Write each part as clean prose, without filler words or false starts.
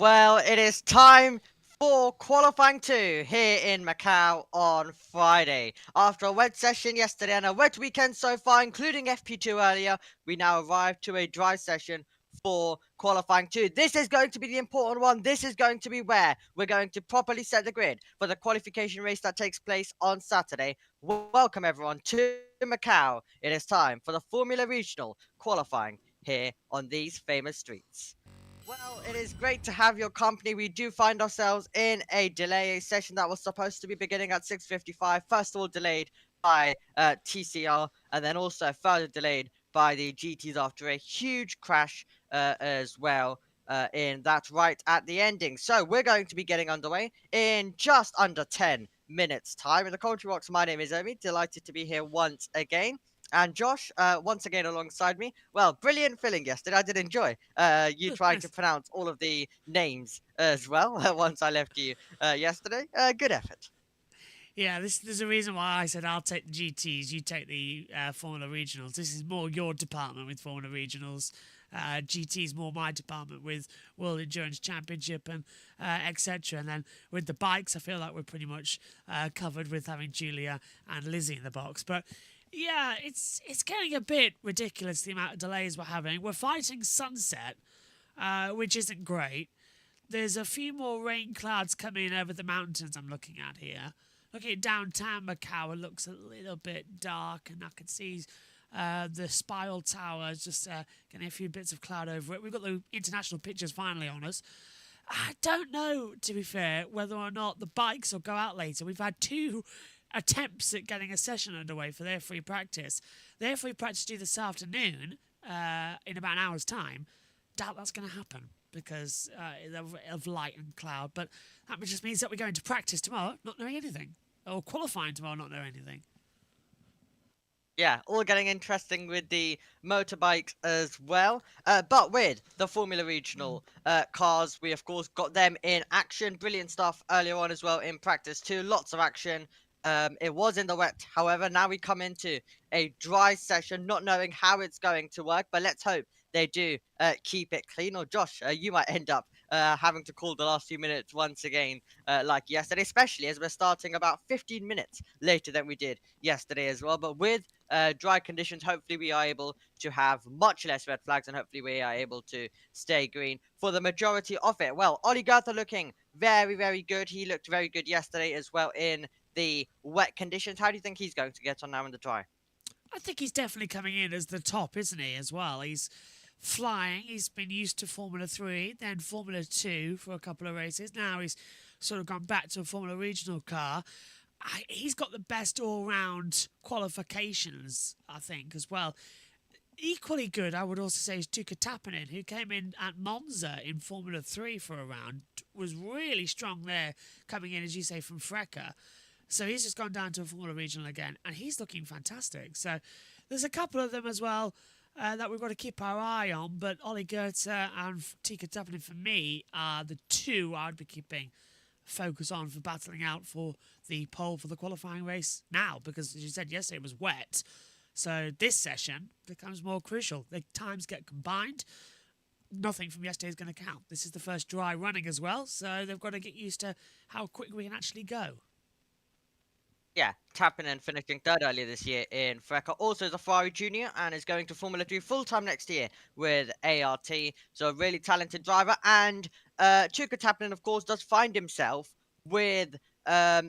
Well, it is time for qualifying 2 here in Macau on Friday. After a wet session yesterday and a wet weekend so far, including FP2 earlier, we now arrive to a dry session for qualifying 2. This is going to be the important one. This is going to be where we're going to properly set the grid for the qualification race that takes place on Saturday. Welcome everyone to Macau. It is time for the Formula Regional qualifying here on these famous streets. Well, it is great to have your company. We do find ourselves in a delay session that was supposed to be beginning at 6:55. First of all, delayed by TCR, and then also further delayed by the GTs after a huge crash as well. In that right at the ending. So we're going to be getting underway in just under 10 minutes time. In the commentary box, my name is Omi. Delighted to be here once again. And Josh, once again alongside me. Well, brilliant filling yesterday. I did enjoy you trying to Nice. pronounce all of the names as well once I left you yesterday. Good effort. Yeah, there's a reason why I said I'll take the GTs, you take the Formula Regionals. This is more your department with Formula Regionals. GT's more my department with World Endurance Championship and etc. And then with the bikes, I feel like we're pretty much covered with having Julia and Lizzie in the box. But yeah, it's getting a bit ridiculous the amount of delays we're having. We're fighting sunset, which isn't great. There's a few more rain clouds coming over the mountains I'm looking at here. Looking at downtown Macau, it looks a little bit dark, and I can see the spiral tower just getting a few bits of cloud over it. We've got the international pictures finally on us. I don't know, to be fair, whether or not the bikes will go out later. We've had two attempts at getting a session underway for their free practice. Their free practice due this afternoon, in about an hour's time. Doubt that's going to happen because of light and cloud. But that just means that we're going to practice tomorrow not knowing anything. Or qualifying tomorrow not knowing anything. Yeah, all getting interesting with the motorbikes as well. But with the Formula Regional cars, we of course got them in action. Brilliant stuff earlier on as well in practice too. Lots of action. It was in the wet, however. Now we come into a dry session, not knowing how it's going to work. But let's hope they do keep it clean. Or Josh, you might end up having to call the last few minutes once again, like yesterday, especially as we're starting about 15 minutes later than we did yesterday as well. But with dry conditions, hopefully we are able to have much less red flags, and hopefully we are able to stay green for the majority of it. Well, Ollie Gurtha looking very, very good. He looked very good yesterday as well in the wet conditions. How do you think he's going to get on now in the dry? I think he's definitely coming in as the top, isn't he, as well? He's flying. He's been used to Formula 3, then Formula 2 for a couple of races. Now he's sort of gone back to a Formula Regional car. He's got the best all-round qualifications, I think, as well. Equally good, I would also say, is Tuka Tappinen, who came in at Monza in Formula 3 for a round. Was really strong there, coming in, as you say, from Freca. So he's just gone down to a Formula Regional again, and he's looking fantastic. So there's a couple of them as well that we've got to keep our eye on. But Ollie Goethe and Tika Tappinen, for me, are the two I'd be keeping focus on for battling out for the pole for the qualifying race now. Because, as you said yesterday, it was wet. So this session becomes more crucial. The times get combined. Nothing from yesterday is going to count. This is the first dry running as well, so they've got to get used to how quick we can actually go. Yeah, Tappinen finishing third earlier this year in Freca. Also is a Ferrari Junior and is going to Formula 3 full-time next year with ART. So a really talented driver. And Tuka Tappinen, of course, does find himself with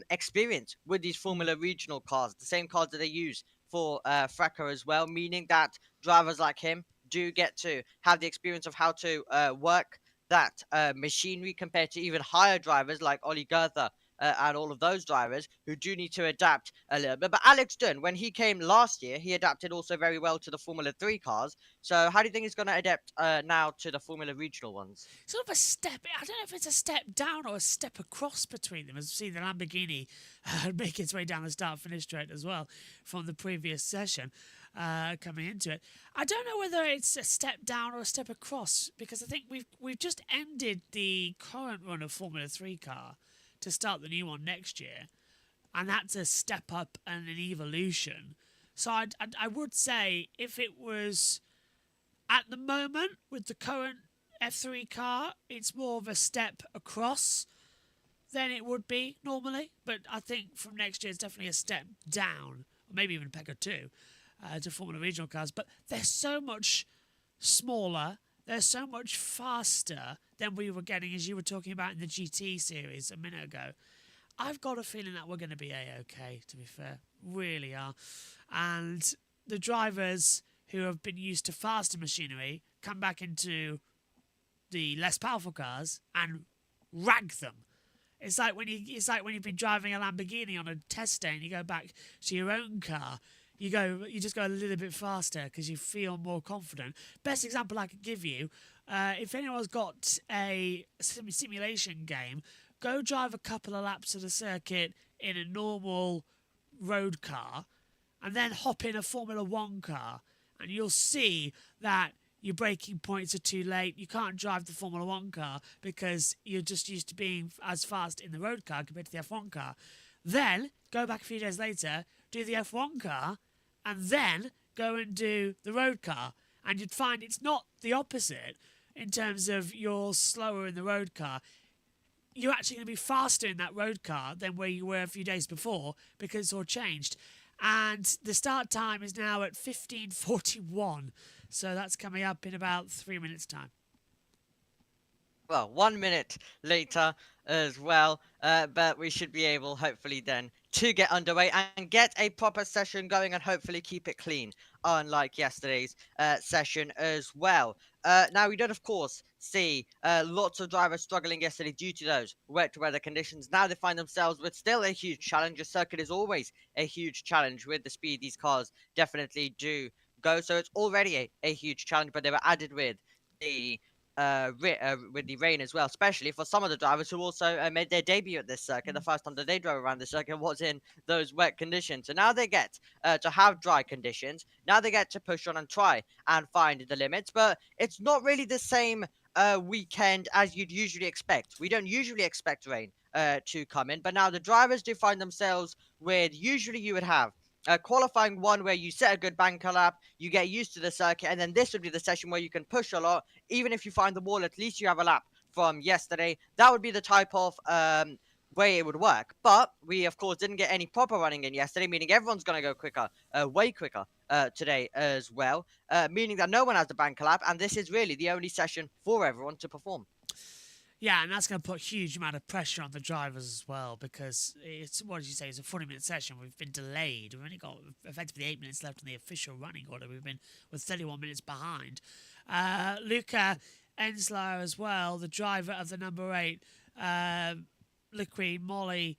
experience with these Formula Regional cars. The same cars that they use for Freca as well, meaning that drivers like him do get to have the experience of how to work that machinery compared to even higher drivers like Ollie Goethe and all of those drivers who do need to adapt a little bit. But Alex Dunn, when he came last year, he adapted also very well to the Formula 3 cars. So how do you think he's going to adapt now to the Formula Regional ones? Sort of a step, I don't know if it's a step down or a step across between them. As we see the Lamborghini make its way down the start-finish straight as well from the previous session coming into it. I don't know whether it's a step down or a step across, because I think we've just ended the current run of Formula 3 car to start the new one next year, and that's a step up and an evolution. So I would say if it was at the moment with the current F3 car, it's more of a step across than it would be normally. But I think from next year, it's definitely a step down, or maybe even a peg or two, to Formula Regional cars. But they're so much smaller, they're so much faster than we were getting, as you were talking about in the GT series a minute ago. I've got a feeling that we're going to be A-OK, to be fair. Really are. And the drivers who have been used to faster machinery come back into the less powerful cars and rag them. It's like when you've been driving a Lamborghini on a test day and you go back to your own car. You just go a little bit faster because you feel more confident. Best example I could give you, if anyone's got a simulation game, go drive a couple of laps of the circuit in a normal road car and then hop in a Formula One car and you'll see that your braking points are too late. You can't drive the Formula One car because you're just used to being as fast in the road car compared to the F1 car. Then go back a few days later, do the F1 car, and then go and do the road car. And you'd find it's not the opposite in terms of you're slower in the road car. You're actually going to be faster in that road car than where you were a few days before because it's all changed. And the start time is now at 15:41. So that's coming up in about 3 minutes' time. Well, 1 minute later as well, but we should be able, hopefully then, to get underway and get a proper session going and hopefully keep it clean, unlike yesterday's session as well. Now, we did, of course, see lots of drivers struggling yesterday due to those wet weather conditions. Now they find themselves with still a huge challenge. The circuit is always a huge challenge with the speed these cars definitely do go. So it's already a huge challenge, but they were added with the rain as well, especially for some of the drivers who also made their debut at this circuit. The first time that they drove around the circuit was in those wet conditions. So now they get to have dry conditions. Now they get to push on and try and find the limits. But it's not really the same weekend as you'd usually expect. We don't usually expect rain to come in, but now the drivers do find themselves with, usually you would have qualifying one where you set a good banker lap, you get used to the circuit, and then this would be the session where you can push a lot. Even if you find the wall, at least you have a lap from yesterday. That would be the type of way it would work. But we, of course, didn't get any proper running in yesterday, meaning everyone's going to go quicker, way quicker today as well, meaning that no one has the banker lap, and this is really the only session for everyone to perform. Yeah, and that's going to put a huge amount of pressure on the drivers as well because it's, what did you say, it's a 40-minute session. We've been delayed. We've only got effectively 8 minutes left on the official running order. We've been 31 minutes behind. Luca Ensler as well, the driver of the number 8, Liqui Moly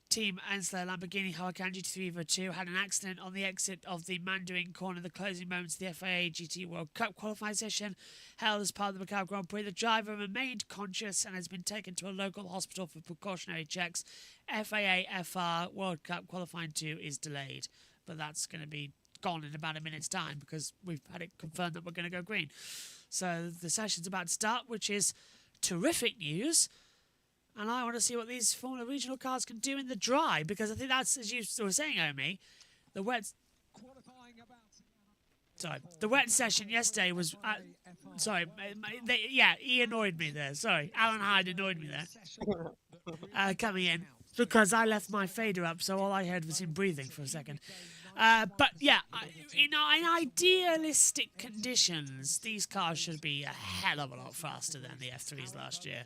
Team Ensler Lamborghini Huracan GT3 Evo 2 had an accident on the exit of the Mandarin corner, the closing moments of the FIA GT World Cup qualifying session held as part of the Macau Grand Prix. The driver remained conscious and has been taken to a local hospital for precautionary checks. FIA FR World Cup qualifying 2 is delayed, but that's going to be gone in about a minute's time because we've had it confirmed that we're going to go green. So the session's about to start, which is terrific news. And I want to see what these Formula Regional cars can do in the dry, because I think that's, as you were saying, Omi, the wet session yesterday was... he annoyed me there. Sorry, Alan Hyde annoyed me there. Coming in, because I left my fader up, so all I heard was him breathing for a second. But yeah, in idealistic conditions, these cars should be a hell of a lot faster than the F3s last year.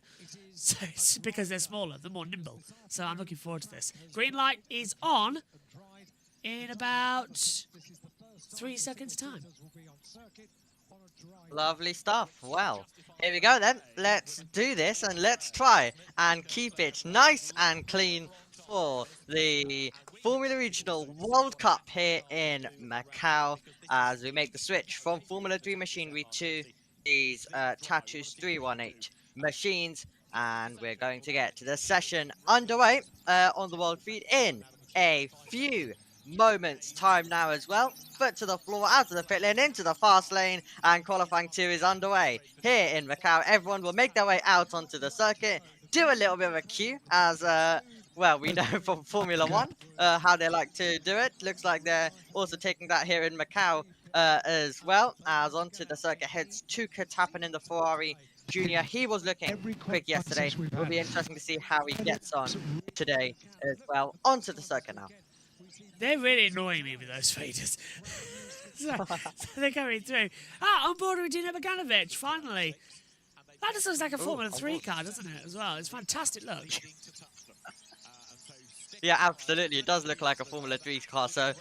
So it's because they're smaller, they're more nimble. So I'm looking forward to this. Green light is on in about 3 seconds' time. Lovely stuff. Well, here we go then. Let's do this and let's try and keep it nice and clean for the Formula Regional World Cup here in Macau as we make the switch from Formula 3 machinery to these Tatus 318 machines, and we're going to get the session underway on the world feed in a few moments time now as well. Foot to the floor, out of the pit lane, into the fast lane, and qualifying 2 is underway here in Macau. Everyone will make their way out onto the circuit, do a little bit of a queue as well, we know from Formula 1 how they like to do it. Looks like they're also taking that here in Macau as well, as onto the circuit heads Tuka Tappen in the Ferrari Jr. He was looking quick yesterday. It'll be interesting to see how he gets on today as well. Onto the circuit now. They're really annoying me with those faders. so they're coming through. On board with Dino Beganovic, finally. That just looks like a Formula 3 car, doesn't it, as well? It's a fantastic look. Yeah, absolutely. It does look like a Formula 3 car. So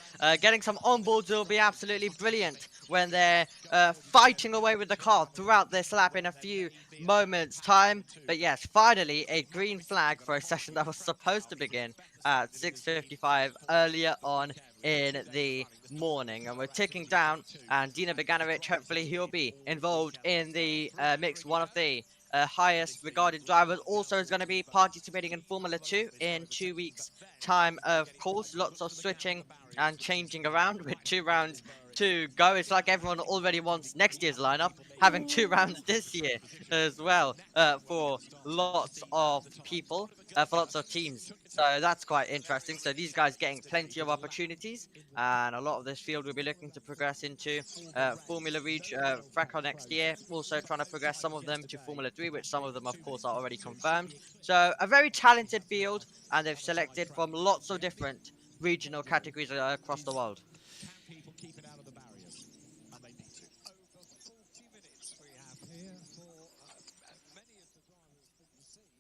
getting some onboards will be absolutely brilliant when they're fighting away with the car throughout this lap in a few moments' time. But yes, finally a green flag for a session that was supposed to begin at 6:55 earlier on in the morning. And we're ticking down, and Dino Beganovic, hopefully he'll be involved in the mix. One of the highest regarded drivers also is going to be participating in Formula 2 in 2 weeks time. Of course, lots of switching and changing around with 2 rounds to go. It's like everyone already wants next year's lineup, having 2 rounds this year as well, for lots of people, for lots of teams. So that's quite interesting. So these guys getting plenty of opportunities, and a lot of this field will be looking to progress into Formula Rouge, FIA next year. Also trying to progress some of them to Formula 3, which some of them, of course, are already confirmed. So a very talented field, and they've selected from lots of different regional categories across the world.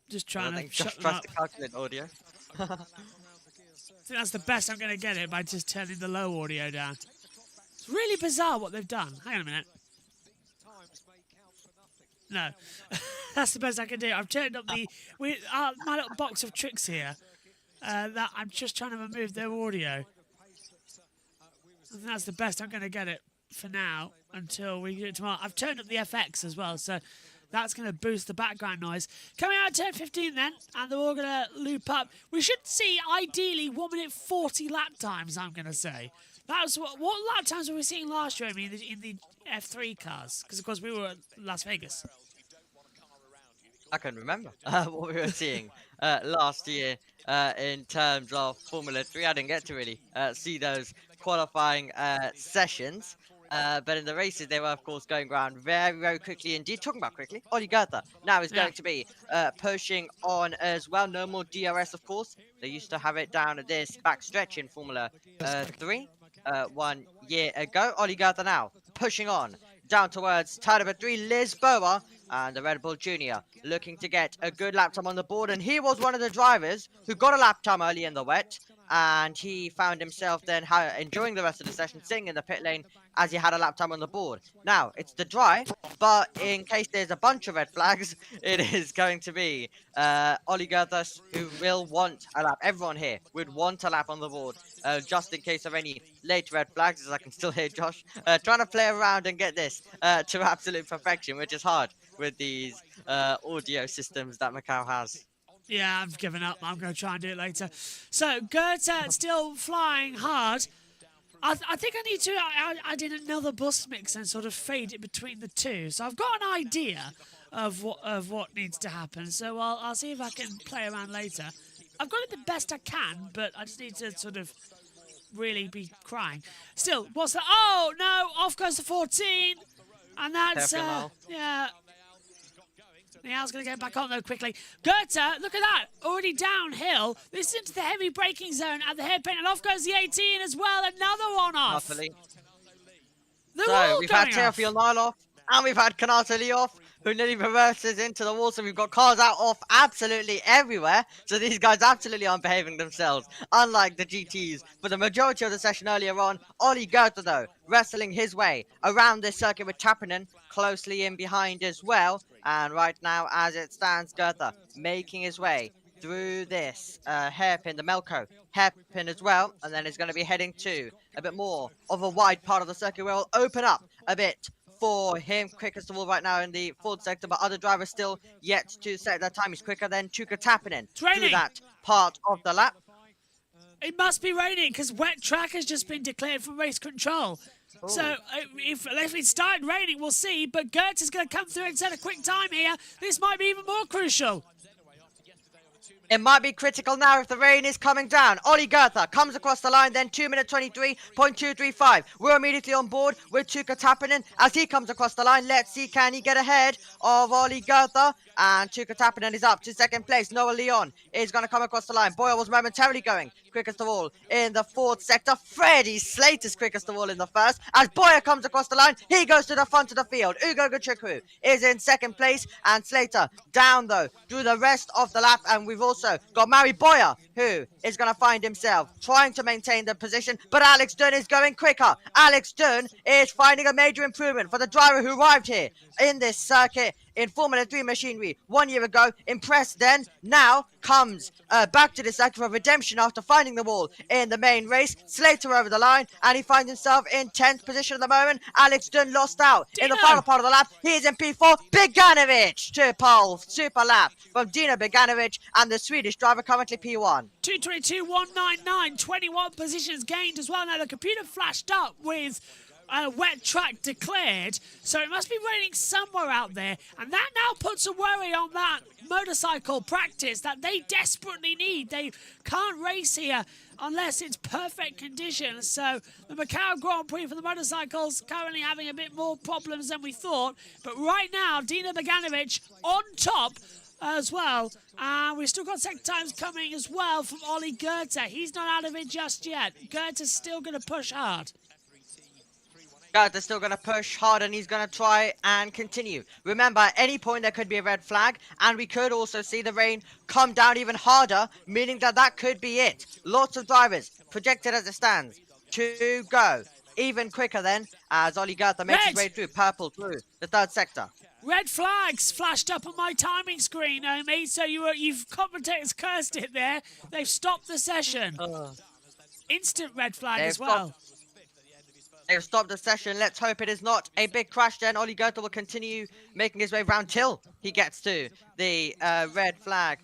Just trying to shut them Just up. to calculate audio. I think that's the best I'm going to get it by just turning the low audio down. It's really bizarre what they've done. Hang on a minute. No, that's the best I can do. I've turned up my little box of tricks here. That I'm just trying to remove their audio. I think that's the best I'm going to get it for now until we do it tomorrow. I've turned up the FX as well, so that's going to boost the background noise. Coming out at 10:15 then, and they're all going to loop up. We should see, ideally, 1 minute 40 lap times, I'm going to say. That was what lap times were we seeing last year, I mean, in the F3 cars? Because, of course, we were at Las Vegas. I can remember what we were seeing last year in terms of Formula 3. I didn't get to really see those qualifying sessions. But in the races, they were, of course, going around very, very quickly indeed. Talking about quickly, Oli Goethe now is going to be pushing on as well. No more DRS, of course. They used to have it down at this back stretch in Formula 3 1 year ago. Oli Goethe now pushing on down towards turn number 3, Lisboa, and the Red Bull Junior looking to get a good lap time on the board. And he was one of the drivers who got a lap time early in the wet, and he found himself then enjoying the rest of the session, sitting in the pit lane as he had a lap time on the board. Now, it's the dry, but in case there's a bunch of red flags, it is going to be Oli Goethe, who will want a lap. Everyone here would want a lap on the board, just in case of any late red flags, as I can still hear Josh trying to play around and get this to absolute perfection, which is hard with these audio systems that Macau has. Yeah, I've given up. I'm going to try and do it later. So, Goethe still flying hard. I think I need to add in another bus mix and sort of fade it between the two. So I've got an idea of what needs to happen. So I'll see if I can play around later. I've got it the best I can, but I just need to sort of really be crying. Still, what's that? Oh, no, off goes the 14. And that's, yeah. Niall's going to get back on, though, quickly. Goethe, look at that. Already downhill. This is into the heavy braking zone at the hairpin. And off goes the 18 as well. Another one off. So we've had Teofil Nile off. And we've had Canatoli off, who nearly reverses into the wall. So we've got cars out off absolutely everywhere. So these guys absolutely aren't behaving themselves, unlike the GTs. For the majority of the session earlier on, Oli Goethe, though, wrestling his way around this circuit with Tappanen closely in behind as well. And right now, as it stands, Goethe making his way through this hairpin, the Melco hairpin as well. And then is going to be heading to a bit more of a wide part of the circuit where it'll open up a bit for him. Quickest of all right now in the Ford sector, but other drivers still yet to set their time. He's quicker than Tuka Tappanen through that part of the lap. It must be raining because wet track has just been declared for race control. Ooh. So if it started raining, we'll see. But Gertz is going to come through and set a quick time here. This might be even more crucial. It might be critical now if the rain is coming down. Ollie Goethe comes across the line, then 2 minute 23.235. We're immediately on board with Tuukka Tappinen as he comes across the line. Let's see, can he get ahead of Ollie Goethe? And Tuukka Tappinen is up to second place. Noah Leon is going to come across the line. Boyle was momentarily going quickest of all in the fourth sector. Freddie Slater's quickest of all in the first. As Boyer comes across the line, he goes to the front of the field. Ugo Guchukwu is in second place, and Slater down though through the rest of the lap. And we've also got Mary Boyer, who is going to find himself trying to maintain the position, but Alex Dunn is going quicker. Alex Dunn is finding a major improvement for the driver who arrived here in this circuit in Formula 3 machinery 1 year ago. Impressed then, now comes back to the circuit for redemption after finding the wall in the main race. Slater over the line, and he finds himself in 10th position at the moment. Alex Dunn lost out in the final part of the lap. He is in P4. Beganovic to pole. Super lap from Dino Beganovic, and the Swedish driver currently P1. 2:22.199, 21 positions gained as well. Now the computer flashed up with wet track declared, so it must be raining somewhere out there, and that now puts a worry on that motorcycle practice that they desperately need. They can't race here unless it's perfect conditions. So the Macau Grand Prix for the motorcycles currently having a bit more problems than we thought, but right now Dino Beganovic on top as well. We've still got second times coming as well from Ollie Goethe. He's not out of it just yet. Goethe's still going to push hard. They're still going to push hard, and he's going to try and continue. Remember, at any point there could be a red flag, and we could also see the rain come down even harder, meaning that that could be it. Lots of drivers projected as it stands to go even quicker then, as Ollie Goethe makes his way through purple through the third sector. Red flags flashed up on my timing screen, Omi, so you've commentators cursed it there. They've stopped the session. Instant red flag as well. They've stopped the session. Let's hope it is not a big crash then. Ollie Goethe will continue making his way round till he gets to the red flag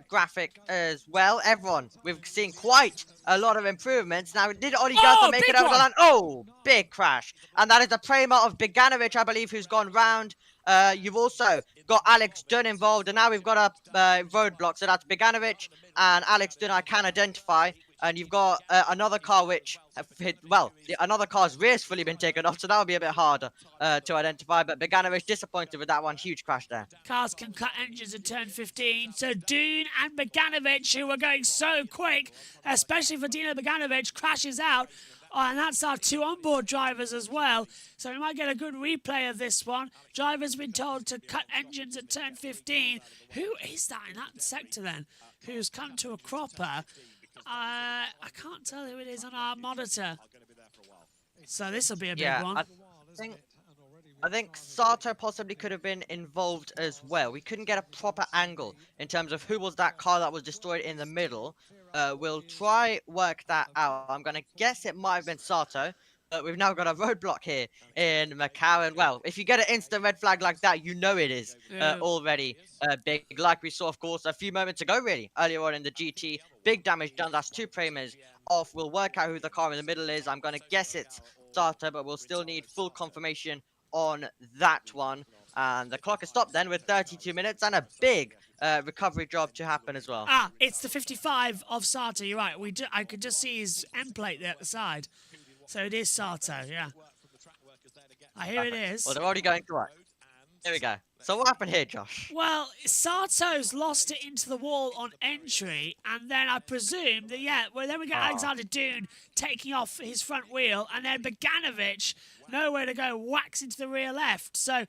graphic as well. Everyone, we've seen quite a lot of improvements. Now, did Ollie Goethe make it over the line? Oh, big crash. And that is the Prima of Beganovic, I believe, who's gone round. You've also got Alex Dunn involved, and now we've got a roadblock. So that's Beganovic and Alex Dunn I can identify. And you've got another car which another car's rear's fully been taken off, so that'll be a bit harder to identify. But Beganovic disappointed with that one. Huge crash there. Cars can cut engines at turn 15. So Dune and Beganovic, who were going so quick, especially for Dino Beganovic, crashes out. Oh, and that's our two onboard drivers as well. So we might get a good replay of this one. Driver's been told to cut engines at turn 15. Who is that in that sector then? Who's come to a cropper? I can't tell who it is on our monitor. So this will be a big one. I think Sato possibly could have been involved as well. We couldn't get a proper angle in terms of who was that car that was destroyed in the middle. We'll try work that out. I'm going to guess it might have been Sato. But we've now got a roadblock here in Macau. And, well, if you get an instant red flag like that, you know it is already big. Like we saw, of course, a few moments ago, really, earlier on in the GT. Big damage done. That's two Primas off. We'll work out who the car in the middle is. I'm going to guess it's Sato, but we'll still need full confirmation on that one. And the clock is stopped then with 32 minutes and a big recovery job to happen as well. It's the 55 of Sato. You're right. I could just see his end plate there at the side. So it is Sato, yeah. Here it is. Well, they're already going to work. Here we go. So what happened here, Josh? Well, Sato's lost it into the wall on entry, and then I presume that, then we get Alexander Dune taking off his front wheel, and then Beganovic, nowhere to go, whacks into the rear left. So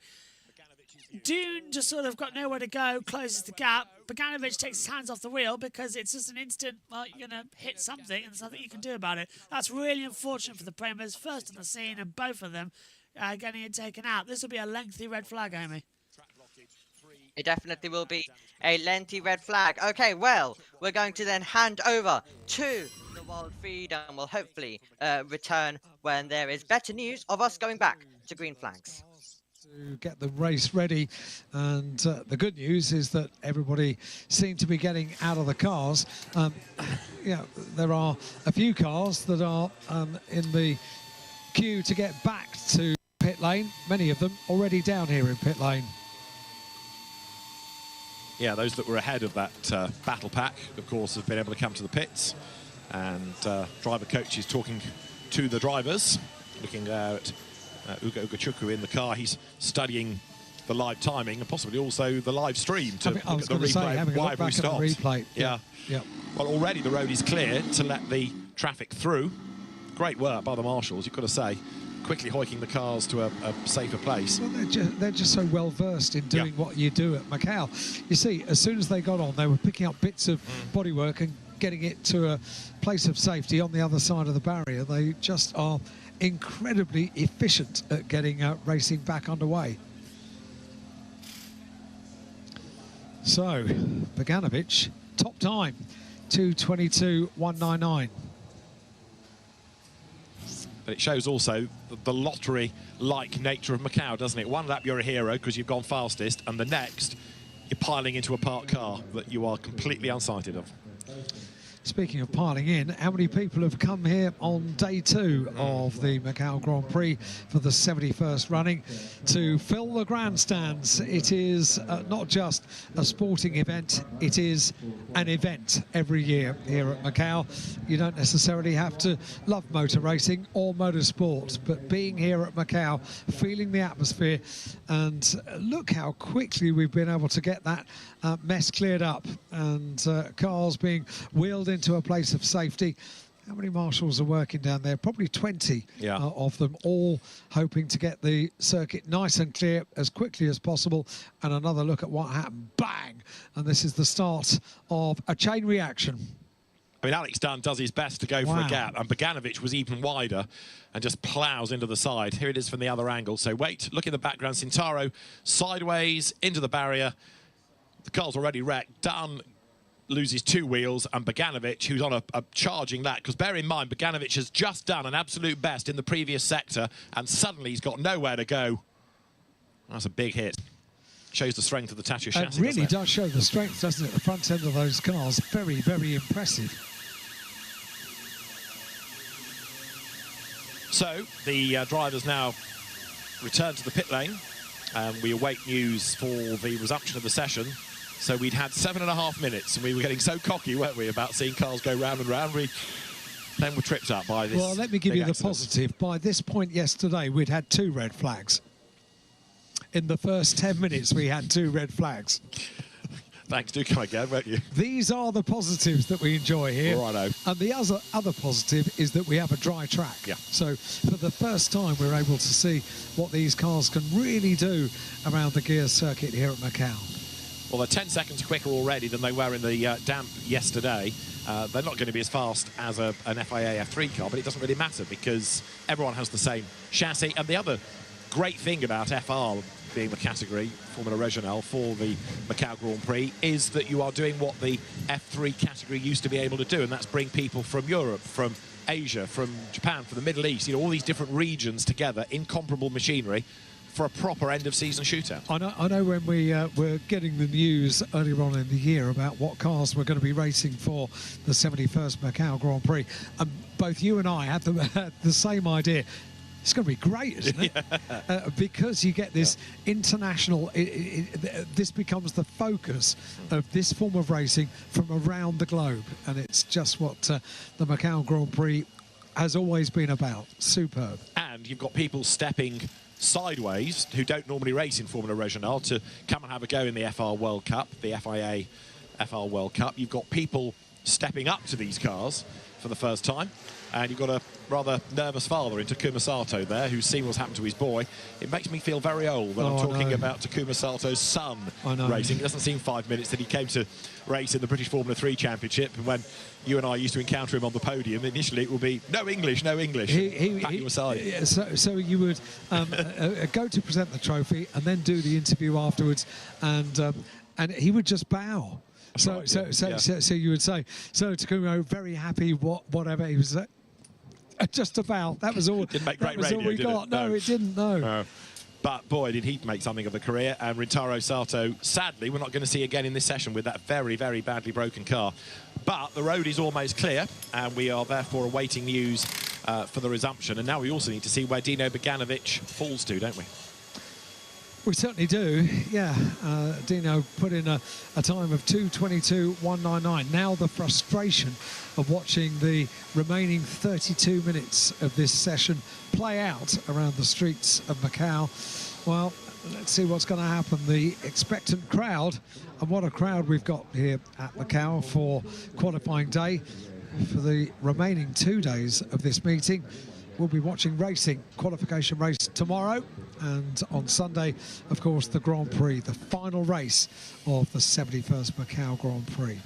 Dune just sort of got nowhere to go, closes the gap. Beganovic takes his hands off the wheel because it's just an instant, well, you're going to hit something and there's nothing you can do about it. That's really unfortunate for the Primas, first on the scene, and both of them getting it taken out. This will be a lengthy red flag, Amy. It definitely will be a lengthy red flag. Okay, well, we're going to then hand over to the World Feed, and we'll hopefully return when there is better news of us going back to green flags. To get the race ready, and the good news is that everybody seemed to be getting out of the cars. There are a few cars that are in the queue to get back to pit lane, many of them already down here in pit lane. Yeah, those that were ahead of that battle pack, of course, have been able to come to the pits. And driver coaches talking to the drivers, looking at Ugo Ugochukwu in the car. He's studying the live timing and possibly also the live stream to look at the replay. Having a look back at the replay. Yeah. Well, already the road is clear to let the traffic through. Great work by the marshals, you've got to say. Quickly hoiking the cars to a safer place. Well, they're just so well versed in doing what you do at Macau. You see, as soon as they got on, they were picking up bits of bodywork and getting it to a place of safety on the other side of the barrier. They just are incredibly efficient at getting racing back underway. So, Beganovic, top time, 2:22.199. But it shows also the lottery-like nature of Macau, doesn't it? One lap you're a hero because you've gone fastest, and the next you're piling into a parked car that you are completely unsighted of. Speaking of piling in, how many people have come here on day 2 of the Macau Grand Prix for the 71st running to fill the grandstands? It is not just a sporting event, it is an event every year here at Macau. You don't necessarily have to love motor racing or motorsport, but being here at Macau, feeling the atmosphere, and look how quickly we've been able to get that mess cleared up, and cars being wheeled into a place of safety. How many marshals are working down there? Probably 20 of them, all hoping to get the circuit nice and clear as quickly as possible. And another look at what happened. Bang! And this is the start of a chain reaction. I mean, Alex Dunn does his best to go for a gap, and Beganovic was even wider and just ploughs into the side. Here it is from the other angle. So wait, look in the background. Cintaro sideways into the barrier. The car's already wrecked. Dunn loses 2 wheels, and Beganovic, who's on a charging lap, because bear in mind, Beganovic has just done an absolute best in the previous sector, and suddenly he's got nowhere to go. That's a big hit. Shows the strength of the Tacho chassis. It really does show the strength, doesn't it? The front end of those cars, very, very impressive. So, the drivers now return to the pit lane, and we await news for the resumption of the session. So we'd had 7.5 minutes, and we were getting so cocky, weren't we, about seeing cars go round and round. We then were tripped up by this. Well, let me give you the accident. positive. By this point yesterday, we'd had 2 red flags. In the first 10 minutes, we had 2 red flags. Thanks, do come again, won't you? These are the positives that we enjoy here. Righto. And the other positive is that we have a dry track. Yeah. So for the first time, we're able to see what these cars can really do around the gear circuit here at Macau. Well, they're 10 seconds quicker already than they were in the damp yesterday. They're not going to be as fast as an FIA F3 car, but it doesn't really matter because everyone has the same chassis. And the other great thing about FR being the category, Formula Regional, for the Macau Grand Prix, is that you are doing what the F3 category used to be able to do, and that's bring people from Europe, from Asia, from Japan, from the Middle East, you know, all these different regions together in comparable machinery for a proper end-of-season shootout. I know when we were getting the news earlier on in the year about what cars were going to be racing for the 71st Macau Grand Prix, and both you and I had the same idea. It's going to be great, isn't it? Because you get this international, this becomes the focus of this form of racing from around the globe. And it's just what the Macau Grand Prix has always been about. Superb. And you've got people stepping sideways who don't normally race in Formula Regional to come and have a go in the FR World Cup, the FIA FR World Cup. You've got people stepping up to these cars for the first time. And you've got a rather nervous father in Takuma Sato there who's seen what's happened to his boy. It makes me feel very old when I'm talking about Takuma Sato's son racing. It doesn't seem 5 minutes that he came to race in the British Formula 3 Championship. And when you and I used to encounter him on the podium, initially it would be no English, no English. Pat you aside. So you would go to present the trophy and then do the interview afterwards, and he would just bow. So you would say, so Takuma, very happy, whatever. He was just about. That was all. Didn't make great radio, all we got. No, it didn't. No. But boy, did he make something of a career. And Rintaro Sato, sadly, we're not going to see again in this session with that very, very badly broken car. But the road is almost clear, and we are therefore awaiting news for the resumption. And now we also need to see where Dino Beganovic falls to, don't we? We certainly do, yeah. Dino put in a time of 2:22.199. Now the frustration of watching the remaining 32 minutes of this session play out around the streets of Macau. Well, let's see what's going to happen. The expectant crowd, and what a crowd we've got here at Macau for qualifying day. For the remaining 2 days of this meeting, we'll be watching racing, qualification race tomorrow, and on Sunday, of course, the Grand Prix, the final race of the 71st Macau Grand Prix.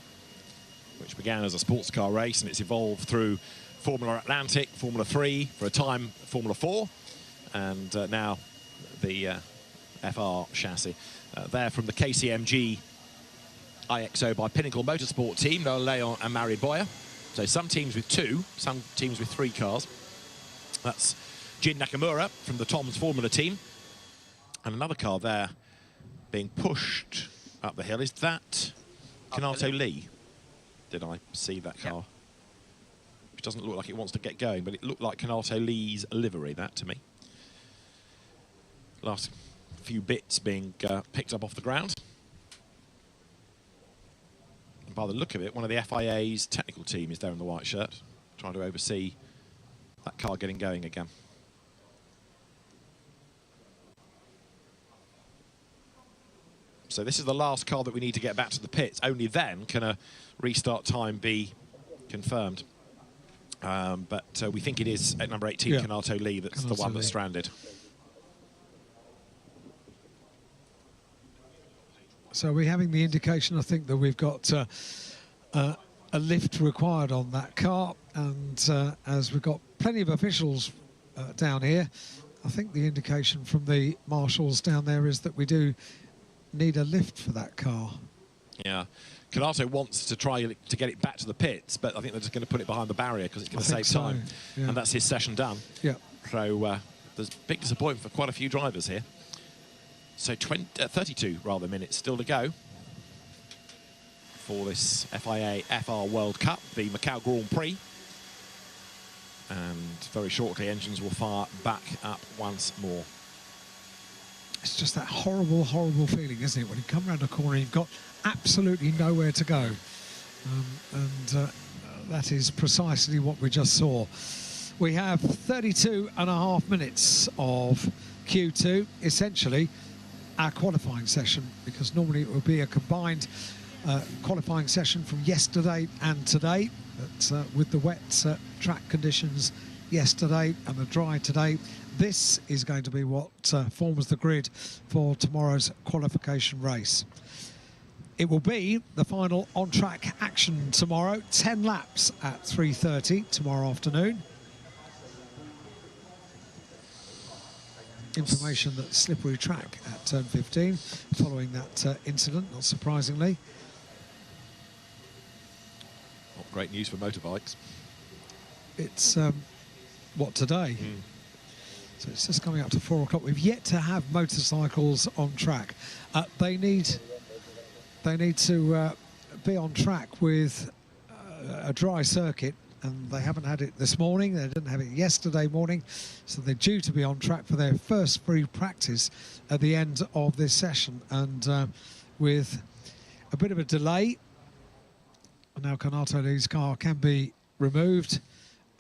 Which began as a sports car race, and it's evolved through Formula Atlantic, Formula 3, for a time Formula 4, and now the FR chassis. There from the KCMG IXO by Pinnacle Motorsport team, Noah Leon and Mario Boyer. So some teams with 2, some teams with 3 cars. That's Jin Nakamura from the Tom's Formula team. And another car there being pushed up the hill. Is that Kanato Lee? Did I see that car? Which doesn't look like it wants to get going, but it looked like Kanato Lee's livery, that to me. Last few bits being picked up off the ground. And by the look of it, one of the FIA's technical team is there in the white shirt, trying to oversee that car getting going again. So this is the last car that we need to get back to the pits. Only then can a restart time be confirmed. But we think it is at number 18, Kanato Lee, that's the one that's stranded. So we're having the indication, I think, that we've got a lift required on that car, and as we've got plenty of officials down here, I think the indication from the marshals down there is that we do need a lift for that car. Yeah, Kanato wants to try to get it back to the pits, but I think they're just going to put it behind the barrier because it's going to save time, and that's his session done. Yeah. So there's big disappointment for quite a few drivers here. So 32 rather minutes still to go for this FIA FR World Cup, the Macau Grand Prix. And very shortly, engines will fire back up once more. It's just that horrible, horrible feeling, isn't it? When you come around a corner, you've got absolutely nowhere to go. That is precisely what we just saw. We have 32.5 minutes of Q2, essentially our qualifying session, because normally it would be a combined qualifying session from yesterday and today, but with the wet track conditions yesterday and the dry today, this is going to be what forms the grid for tomorrow's qualification race. It will be the final on-track action tomorrow, 10 laps at 3:30 tomorrow afternoon. Information that slippery track at turn 15 following that incident, not surprisingly. Not great news for motorbikes. It's what, today? So it's just coming up to 4 o'clock. We've yet to have motorcycles on track. They need to be on track with a dry circuit, and they haven't had it this morning. They didn't have it yesterday morning, so they're due to be on track for their first free practice at the end of this session. And with a bit of a delay, now Kanato Lee's car can be removed.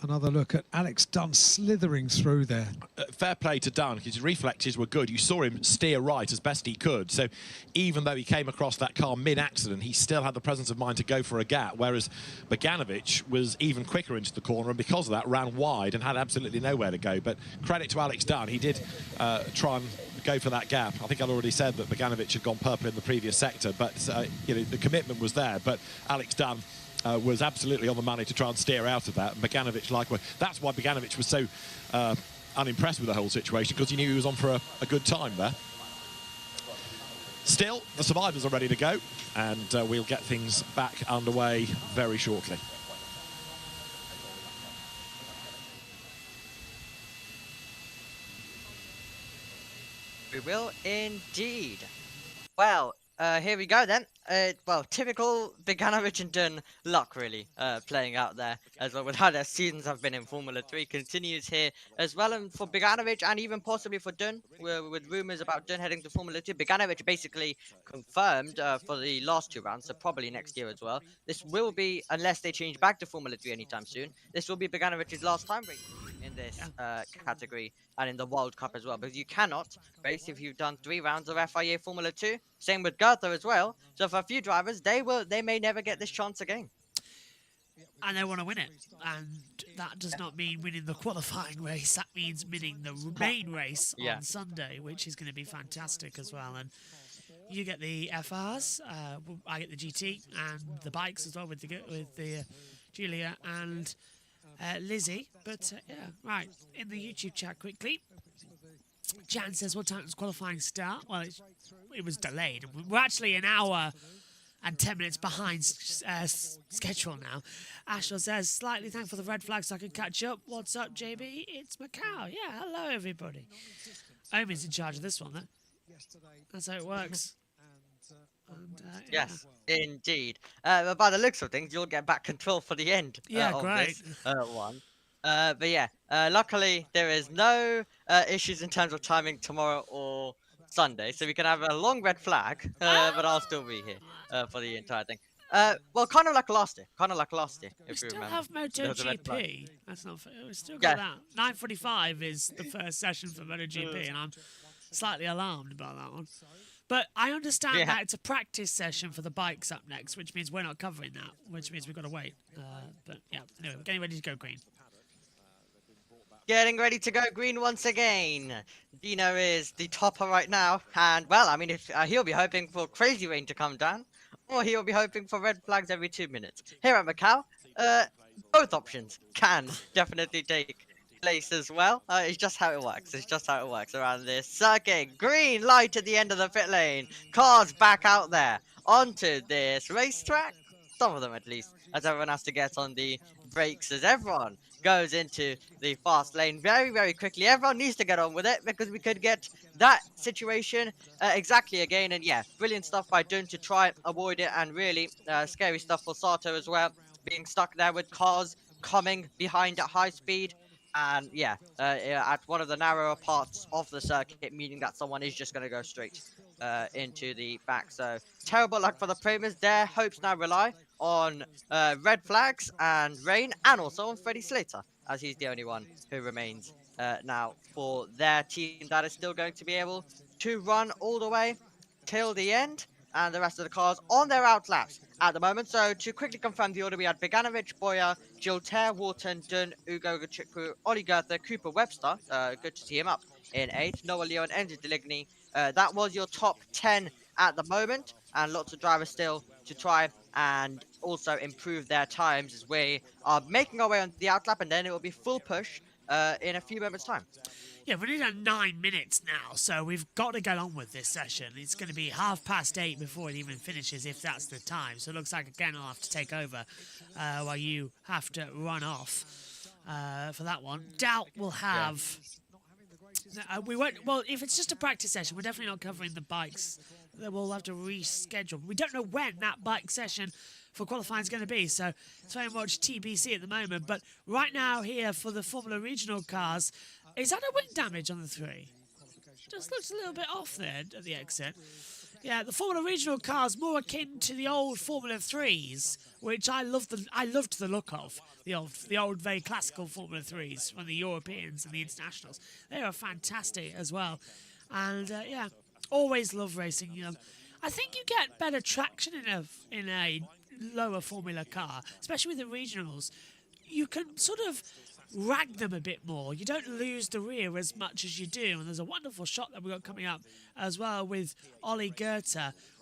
Another look at Alex Dunn slithering through there. Fair play to Dunn, his reflexes were good. You saw him steer right as best he could. So even though he came across that car mid-accident, he still had the presence of mind to go for a gap, whereas Bogdanovic was even quicker into the corner, and because of that ran wide and had absolutely nowhere to go. But credit to Alex Dunn, he did try and go for that gap. I think I'd already said that Bogdanovic had gone purple in the previous sector, but you know, the commitment was there. But Alex Dunn was absolutely on the money to try and steer out of that. And Bogdanovic, likewise. That's why Bogdanovic was so unimpressed with the whole situation, because he knew he was on for a good time there. Still, the survivors are ready to go, and we'll get things back underway very shortly. We will indeed. Well, here we go then. well, typical Bogdanovic and Dunn luck, really, playing out there as well with how their seasons have been in Formula 3 continues here as well. And for Bogdanovic and even possibly for Dunn, with rumours about Dunn heading to Formula 2, Bogdanovic basically confirmed for the last 2 rounds, so probably next year as well. This will be, unless they change back to Formula 3 anytime soon, this will be Boganovic's last time racing in this category and in the World Cup as well, because you cannot race if you've done 3 rounds of FIA Formula 2. Same with Goethe as well. So for a few drivers, they may never get this chance again. And they want to win it. And that does not mean winning the qualifying race. That means winning the main race on Sunday, which is going to be fantastic as well. And you get the FRs, I get the GT and the bikes as well with the Julia and Lizzie. But yeah, right, in the YouTube chat quickly. Jan says, what time does qualifying start? Well, it was delayed. We're actually an hour and 10 minutes behind schedule now. Ashton says, slightly thankful for the red flag so I can catch up. What's up, JB? It's Macau. Yeah, hello, everybody. Omi's in charge of this one, then. That's how it works. And, yes, indeed. By the looks of things, you'll get back control for the end of great. This one. But yeah, luckily there is no issues in terms of timing tomorrow or Sunday, so we can have a long red flag, but I'll still be here for the entire thing. Well, kind of like last year. We If you still remember. have There was a red flag. MotoGP. That's not fair. We still got that. 9:45 is the first session for MotoGP, and I'm slightly alarmed about that one. But I understand that it's a practice session for the bikes up next, which means we're not covering that, which means we've got to wait. But yeah, anyway, we're getting ready to go green. Getting ready to go green once again. Dino is the topper right now, and well, I mean, if he'll be hoping for crazy rain to come down, or he'll be hoping for red flags every 2 minutes. Here at Macau, both options can definitely take place as well. It's just how it works. It's just how it works around this circuit. Green light at the end of the pit lane. Cars back out there onto this racetrack. Some of them at least, as everyone has to get on the brakes as everyone goes into the fast lane very, very quickly. Everyone needs to get on with it because we could get that situation exactly again. And yeah, brilliant stuff by Dun to try and avoid it, and really scary stuff for Sato as well, being stuck there with cars coming behind at high speed. And yeah, at one of the narrower parts of the circuit, meaning that someone is just going to go straight into the back. So terrible luck for the Premiers. Their hopes now rely on red flags and rain, and also on Freddie Slater, as he's the only one who remains now for their team that is still going to be able to run all the way till the end, and the rest of the cars on their out laps at the moment. So to quickly confirm the order, we had Bogdanovic, Boyer, Gilter, Wharton, Dunn, Ugo Gachikwu, Ollie Goethe, Cooper Webster. Good to see him up in 8th. Noah Leon, Enzo Deligny. That was your top 10 at the moment, and lots of drivers still to try and also improve their times as we are making our way on the outlap, and then it will be full push in a few moments' time. Yeah, we're nearly at 9 minutes now, so we've got to get on with this session. It's going to be 8:30 before it even finishes, if that's the time. So it looks like, again, I'll have to take over while you have to run off for that one. Doubt we'll have... we won't. Well, if it's just a practice session, we're definitely not covering the bikes. We'll have to reschedule. We don't know when that bike session for qualifying is going to be, so it's very much TBC at the moment. But right now here for the Formula Regional cars, is that a wing damage on the 3? Just looks a little bit off there at the exit. Yeah, the Formula Regional cars more akin to the old Formula 3s, which I loved the look of. The old very classical Formula 3s from the Europeans and the internationals. They are fantastic as well. And yeah, always love racing them. I think you get better traction in a lower Formula car, especially with the regionals. You can sort of rag them a bit more. You don't lose the rear as much as you do. And there's a wonderful shot that we got coming up as well with Ollie Goethe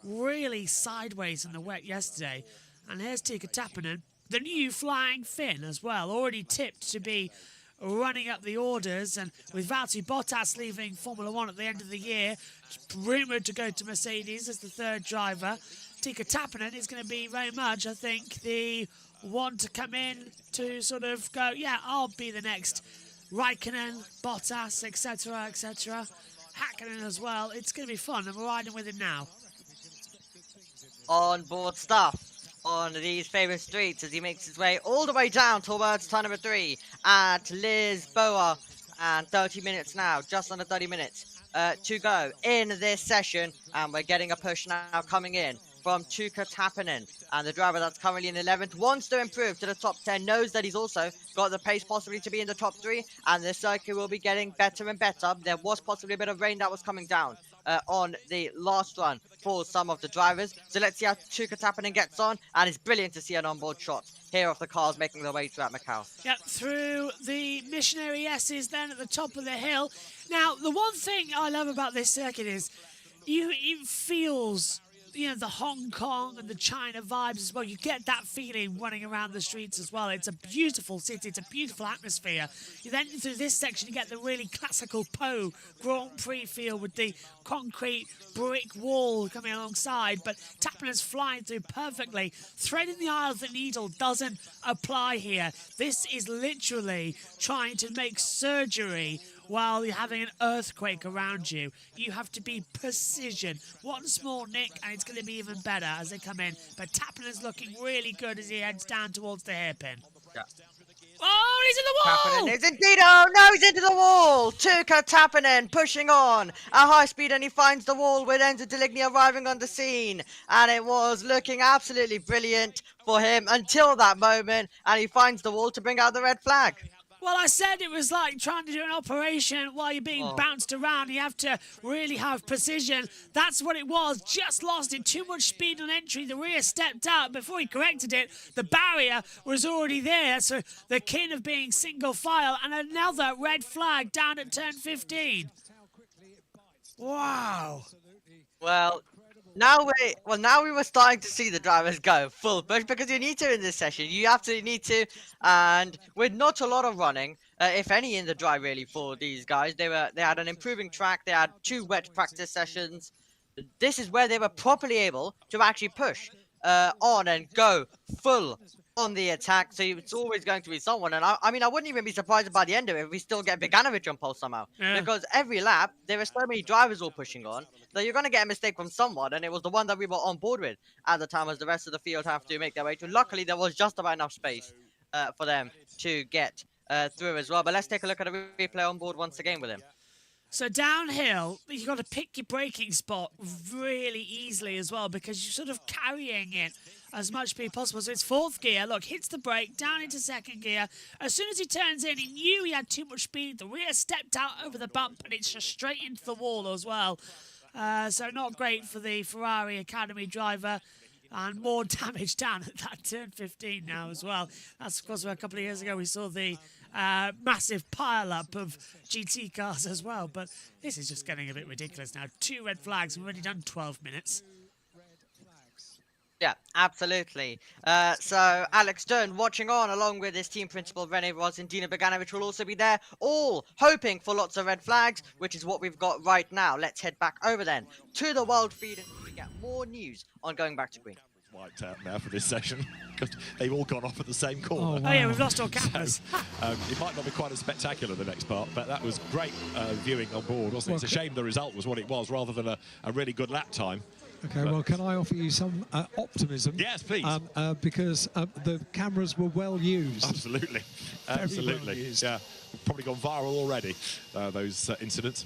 really sideways in the wet yesterday. And here's Tika Tappinen, the new flying Finn as well, already tipped to be running up the orders. And with Valtteri Bottas leaving Formula 1 at the end of the year, rumoured to go to Mercedes as the third driver, Tika Tappinen is going to be very much, I think, the one to come in to sort of go, yeah, I'll be the next Raikkonen, Bottas, etc., etc. Hakkinen as well. It's going to be fun, and we're riding with him now. onboard stuff on these famous streets as he makes his way all the way down towards turn number 3 at Lisboa. And 30 minutes now, just under 30 minutes to go in this session. And we're getting a push now coming in from Tuukka Tappinen. And the driver that's currently in 11th wants to improve to the top 10, knows that he's also got the pace possibly to be in the top 3. And this circuit will be getting better and better. There was possibly a bit of rain that was coming down on the last run for some of the drivers. So let's see how Tuukka Tappinen gets on. And it's brilliant to see an onboard shot here of the cars making their way throughout Macau. Yep, through the Missionary S's then at the top of the hill. Now, the one thing I love about this circuit is it feels, you know, the Hong Kong and the China vibes as well. You get that feeling running around the streets as well. It's a beautiful city. It's a beautiful atmosphere. You then, through this section, you get the really classical Po Grand Prix feel with the concrete brick wall coming alongside. But Tappinen's flying through perfectly. Threading the eye of the needle doesn't apply here. This is literally trying to make surgery while you're having an earthquake around you. You have to be precision. One small nick and it's going to be even better as they come in. But Tappinen's looking really good as he heads down towards the hairpin. Yeah. Oh, he's in the wall! Tappinen is indeed, oh no, he's into the wall! Tuukka Tappinen pushing on at high speed and he finds the wall with Enzo Deligny arriving on the scene. And it was looking absolutely brilliant for him until that moment, and he finds the wall to bring out the red flag. Well, I said it was like trying to do an operation while you're being bounced around. You have to really have precision. That's what it was. Just lost it. Too much speed on entry. The rear stepped out. Before he corrected it, the barrier was already there. So the kin of being single file. And another red flag down at turn 15. Wow. Well, now we were starting to see the drivers go full push because you need to in this session. You absolutely need to, and with not a lot of running, if any, in the dry really for these guys. They had an improving track. They had 2 wet practice sessions. This is where they were properly able to actually push on and go full on the attack. So it's always going to be someone. And I mean, I wouldn't even be surprised by the end of it if we still get Beganovic on pole somehow. Yeah. Because every lap, there are so many drivers all pushing on that you're going to get a mistake from someone. And it was the one that we were on board with at the time as the rest of the field have to make their way to. Luckily, there was just about enough space for them to get through as well. But let's take a look at a replay on board once again with him. So downhill, you've got to pick your braking spot really easily as well because you're sort of carrying it as much speed possible. So it's 4th gear. Look, hits the brake, down into 2nd gear. As soon as he turns in, he knew he had too much speed. The rear stepped out over the bump and it's just straight into the wall as well. So not great for the Ferrari Academy driver. And more damage down at that turn 15 now as well. That's because a couple of years ago we saw the massive pile-up of GT cars as well. But this is just getting a bit ridiculous now. 2 red flags. We've already done 12 minutes. Yeah, absolutely. So Alex Stern watching on along with his team principal Rene Ros and Dino Beganovic will also be there, all hoping for lots of red flags, which is what we've got right now. Let's head back over then to the world feed and get more news on going back to green. Wiped out now for this session because they've all gone off at the same corner. Oh, wow. Oh, yeah, we've lost all cameras. So, it might not be quite as spectacular the next part, but that was great viewing on board, wasn't it? It's a shame the result was what it was rather than a really good lap time. Okay, well, can I offer you some optimism? Yes, please. Because the cameras were well used. Absolutely. Very Absolutely. well used. Yeah, probably gone viral already, those incidents.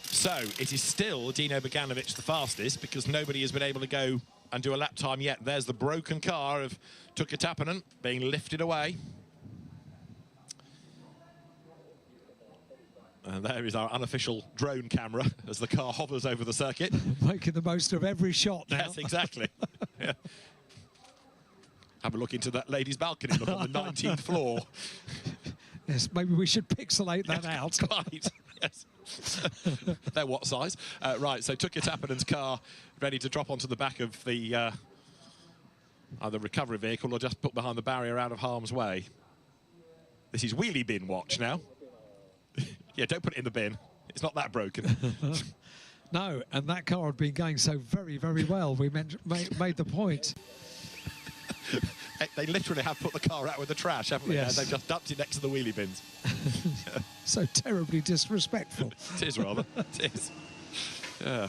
So it is still Dino Beganovic the fastest because nobody has been able to go and do a lap time yet. There's the broken car of Tuukka Tappinen being lifted away. And there is our unofficial drone camera as the car hovers over the circuit. Making the most of every shot now. Yes, exactly. Yeah. Have a look into that ladies' balcony, look on the 19th floor. Yes, maybe we should pixelate that out. Quite, yes. They're what size? Right, so Tuukka Tappinen's car ready to drop onto the back of the either recovery vehicle or just put behind the barrier out of harm's way. This is wheelie bin watch now. Yeah, don't put it in the bin. It's not that broken. No, and that car had been going so very, very well. We made the point. They literally have put the car out with the trash, haven't they? Yes. They've just dumped it next to the wheelie bins. So terribly disrespectful. It is rather. It is. Yeah.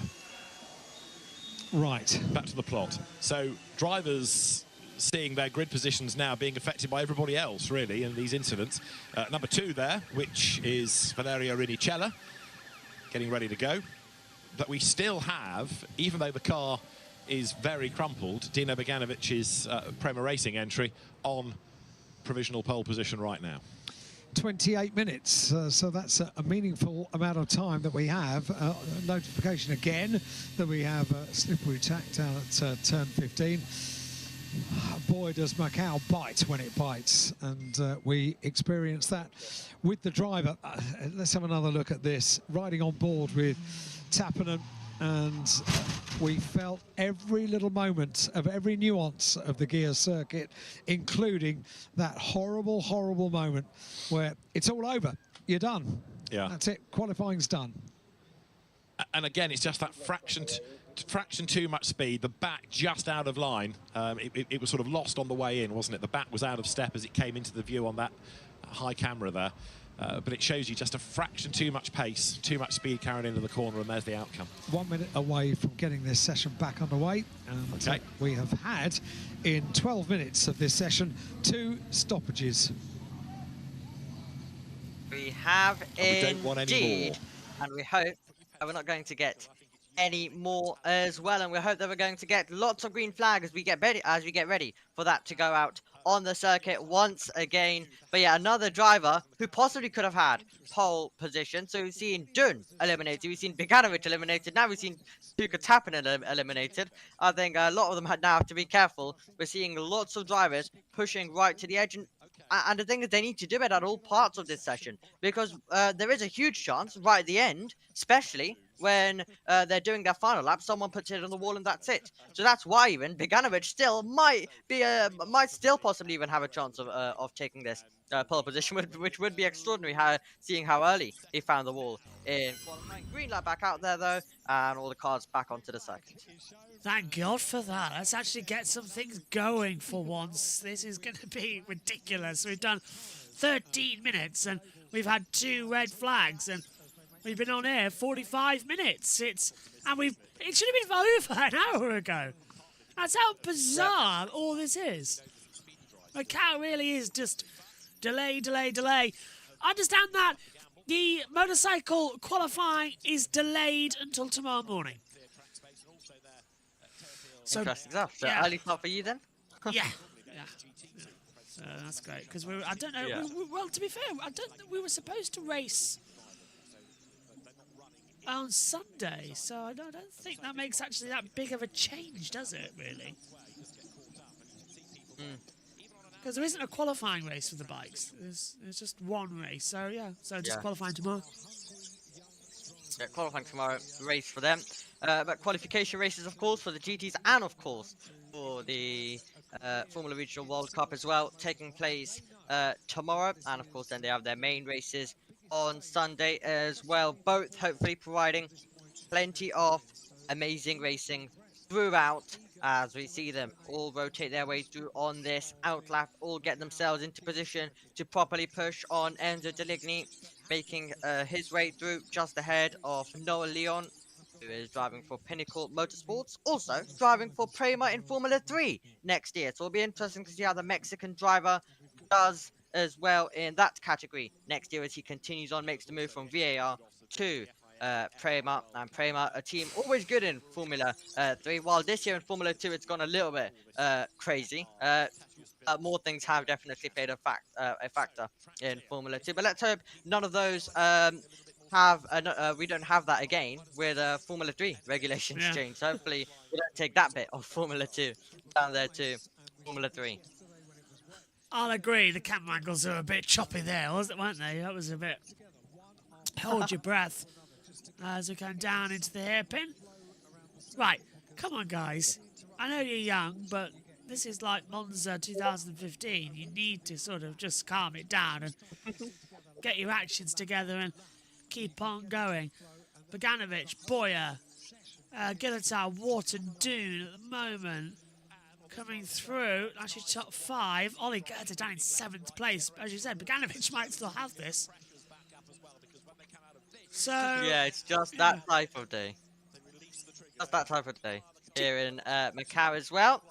Right. Back to the plot. So drivers seeing their grid positions now being affected by everybody else, really, in these incidents. Number 2 there, which is Valerio Rinicella, getting ready to go. But we still have, even though the car is very crumpled, Dino Beganovic's Prema Racing entry on provisional pole position right now. 28 minutes, so that's a meaningful amount of time that we have. Notification again that we have a slippery tack down at turn 15. Boy, does Macau bite when it bites, and we experience that with the driver. Let's have another look at this. Riding on board with Tappanen, and we felt every little moment of every nuance of the gear circuit, including that horrible, horrible moment where it's all over. You're done. Yeah. That's it. Qualifying's done. And again, it's just that fraction too much speed. The back just out of line. It was sort of lost on the way in, wasn't it? The back was out of step as it came into the view on that high camera there. But it shows you just a fraction too much pace, too much speed carried into the corner, and there's the outcome. 1 minute away from getting this session back underway. And okay. We have had, in 12 minutes of this session, 2 stoppages. We have and we don't want any more. And we hope that we're not going to get any more as well, and we hope that we're going to get lots of green flags as we get ready for that to go out on the circuit once again. But yeah, another driver who possibly could have had pole position. So we've seen Dun eliminated, we've seen Beganovic eliminated, now we've seen Tuka Tappanen eliminated. I think a lot of them now have to be careful. We're seeing lots of drivers pushing right to the edge, and the thing is, they need to do it at all parts of this session, because there is a huge chance right at the end, especially when they're doing their final lap, someone puts it on the wall and that's it. So that's why even Beganovic still might still possibly even have a chance of taking this pole position, which would be extraordinary, seeing how early he found the wall in qualifying. Green light back out there though, and all the cars back onto the circuit. Thank God for that. Let's actually get some things going for once. This is going to be ridiculous. We've done 13 minutes and we've had 2 red flags, and we've been on air 45 minutes. It should have been over an hour ago. That's how bizarre all this is. Macau really is just delay, delay, delay. I understand that the motorcycle qualifying is delayed until tomorrow morning. So, interesting stuff. So yeah. early start for you then? Yeah. So that's great, because I don't know. Yeah. Well, to be fair, I don't think we were supposed to race on Sunday, so I don't think that makes actually that big of a change, does it, really? Because there isn't a qualifying race for the bikes. There's just one race, so yeah. So just qualifying tomorrow. Yeah, qualifying tomorrow, race for them. But qualification races, of course, for the GTs and, of course, for the Formula Regional World Cup as well, taking place tomorrow. And, of course, then they have their main races on Sunday as well. Both, hopefully, providing plenty of amazing racing throughout, as we see them all rotate their way through on this outlap, all get themselves into position to properly push on Enzo Deligny, making his way through just ahead of Noah Leon, who is driving for Pinnacle Motorsports, also driving for Prema in Formula 3 next year. So it'll be interesting to see how the Mexican driver does as well in that category next year as he continues on, makes the move from VAR to Prema. And Prema, a team always good in Formula 3, while this year in Formula 2 it's gone a little bit crazy. More things have definitely played a factor in Formula 2, but let's hope none of those we don't have that again with Formula 3 regulations change. So hopefully we don't take that bit of Formula 2 down there to Formula 3. I'll agree, the camera angles are a bit choppy there, weren't they? That was a bit... Hold your breath as we come down into the hairpin. Right, come on guys. I know you're young, but this is like Monza 2015. You need to sort of just calm it down and get your actions together and keep on going. Beganovic, Boyer, Gillitar, Wharton, Dune at the moment. Coming through, actually top 5. Ollie Goethe down in 7th place. As you said, Beganovic might still have this. So yeah, it's just that type of day. Just that type of day. here in Macau as well.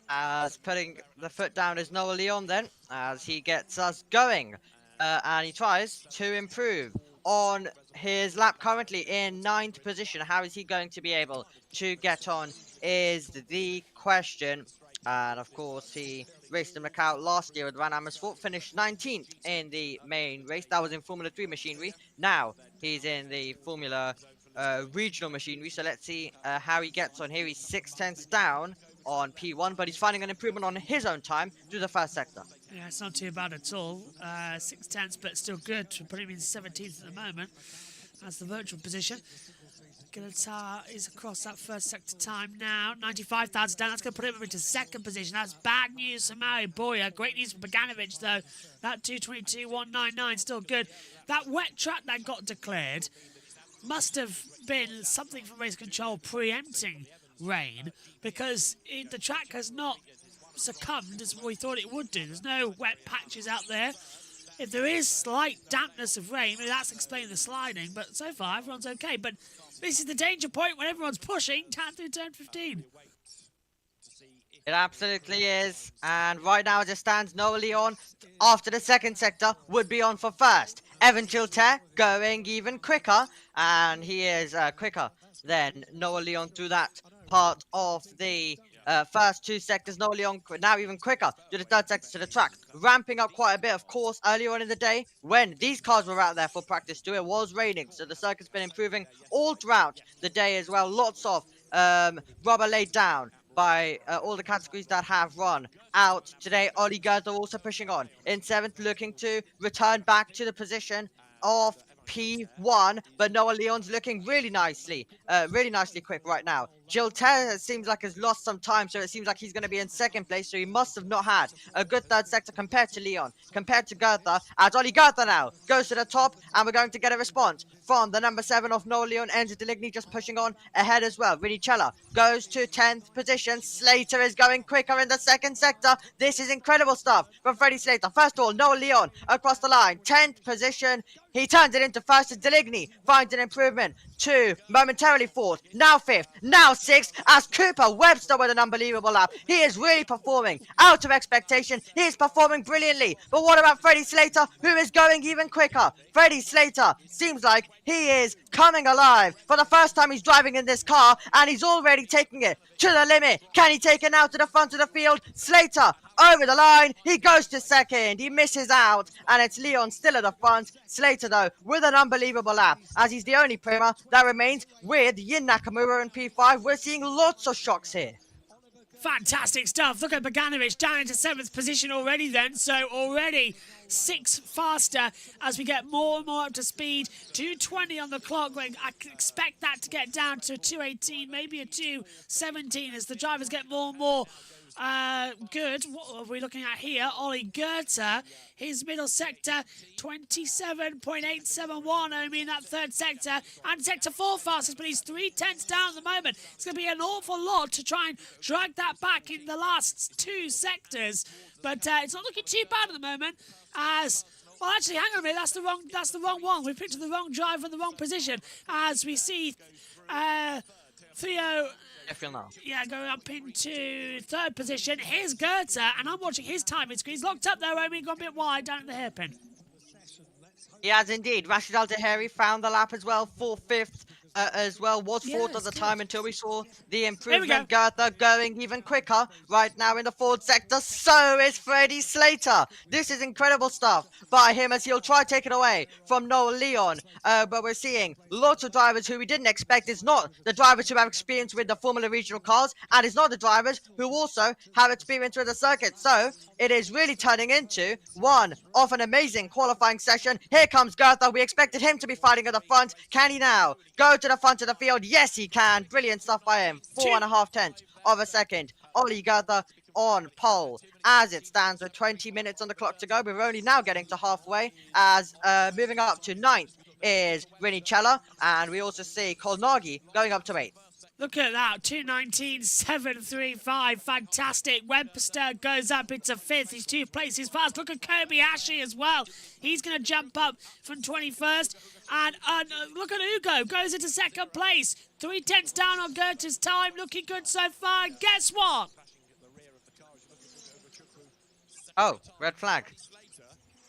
As putting the foot down is Noah Leon then, as he gets us going. And he tries to improve on his lap currently in 9th position. How is he going to be able to get on is the question. And of course, he raced in Macau last year with Van Amersfoort, finished 19th in the main race. That was in Formula 3 machinery. Now he's in the Formula regional machinery. So let's see how he gets on here. He's 6/10 down on P1, but he's finding an improvement on his own time through the first sector. Yeah, it's not too bad at all. 6/10, but still good. We're putting him in 17th at the moment. That's the virtual position. Guitar is across that first sector time now. 95,000 down. That's going to put him into second position. That's bad news for Mario Boya. Great news for Bogdanovic, though. That 2:22.199 still good. That wet track that got declared must have been something from race control preempting rain, because the track has not succumbed as we thought it would do. There's no wet patches out there. If there is slight dampness of rain, maybe that's explaining the sliding, but so far everyone's okay. But this is the danger point when everyone's pushing down through turn 15. It absolutely is. And right now as it stands, Noah Leon, after the second sector, would be on for first. Evan Chilter going even quicker, and he is quicker than Noah Leon through that part of the first 2 sectors. Noah Leon now even quicker to the third sector to the track, ramping up quite a bit. Of course, earlier on in the day, when these cars were out there for practice too, it was raining, so the circuit's been improving all throughout the day as well. Lots of rubber laid down by all the categories that have run out today. Ollie Gerther also pushing on in 7th, looking to return back to the position of P1, but Noah Leon's looking really nicely quick right now. Gilter seems like has lost some time, so it seems like he's going to be in second place, so he must have not had a good third sector compared to Leon, compared to Gerther, as Ollie Gerther now goes to the top, and we're going to get a response from the number 7 of Noah Leon. Enzo Deligny just pushing on ahead as well. Rinicella goes to 10th position. Slater is going quicker in the second sector. This is incredible stuff from Freddie Slater. First of all, Noah Leon across the line, 10th position. He turns it into first as Deligny finds an improvement to momentarily 4th, now 5th, now 6th, as Cooper Webster with an unbelievable lap. He is really performing out of expectation. He is performing brilliantly. But what about Freddie Slater, who is going even quicker? Freddie Slater seems like he is coming alive. For the first time he's driving in this car, and he's already taking it to the limit. Can he take it now to the front of the field? Slater over the line. He goes to second. He misses out, and it's Leon still at the front. Slater, though, with an unbelievable lap, as he's the only Prima that remains with Yin Nakamura in P5. We're seeing lots of shocks here. Fantastic stuff. Look at Bogdanovic down into 7th position already then. So already 6 faster as we get more and more up to speed. 2:20 on the clock. I can expect that to get down to 2:18, maybe a 2:17 as the drivers get more and more good. What are we looking at here? Ollie Gerther, his middle sector, 27.871 only in that third sector. And sector 4 fastest, but he's 3/10 down at the moment. It's going to be an awful lot to try and drag that back in the last 2 sectors. But it's not looking too bad at the moment as... Well, actually, hang on a minute. That's the wrong one. We picked the wrong driver in the wrong position as we see Theo... Yeah, going up into 3rd position. Here's Gerther, and I'm watching his timing screen. He's locked up there, Romy, gone a bit wide down at the hairpin. He has indeed. Rashid Al-Taheri found the lap as well, 5th as well. Was 4th at the time until we saw the improvement. Gerther going even quicker right now in the 4th sector. So is Freddie Slater. This is incredible stuff by him as he'll try to take it away from Noah Leon. But we're seeing lots of drivers who we didn't expect. It's not the drivers who have experience with the Formula Regional cars, and it's not the drivers who also have experience with the circuit. So it is really turning into one of an amazing qualifying session. Here comes Gerther. We expected him to be fighting at the front. Can he now go to the front of the field? Yes, he can. Brilliant stuff by him. 4.5 tenths of a second. Ollie Gerther on pole as it stands with 20 minutes on the clock to go. We're only now getting to halfway as moving up to 9th is Rinicella, and we also see Kolnagi going up to 8th. Look at that, 2:19.735, fantastic. Webster goes up into 5th, he's 2 places fast. Look at Kobayashi as well, he's going to jump up from 21st. And look at Ugo, goes into 2nd place. 3/10 down on Goethe's time, looking good so far. Guess what? Oh, red flag.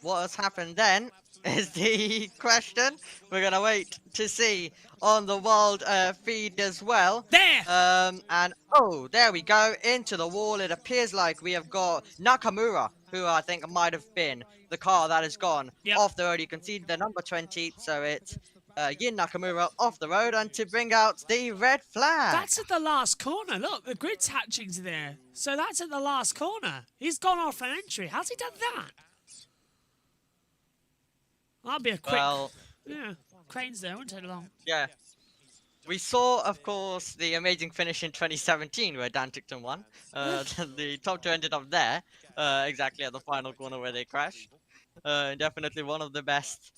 What has happened then is the question. We're going to wait to see on the world feed as well. There! And oh, there we go, into the wall. It appears like we have got Nakamura, who I think might have been the car that has gone off the road. You can see the number 20, so it's Yin Nakamura off the road, and to bring out the red flag. That's at the last corner. Look, the grid's hatching's there. So that's at the last corner. He's gone off an entry. How's he done that? That'll be a quick... Well, yeah, cranes there, won't take long. yeah. We saw, of course, the amazing finish in 2017 where Dan Tickton won. The top 2 ended up there, exactly at the final corner where they crashed. Definitely one of the best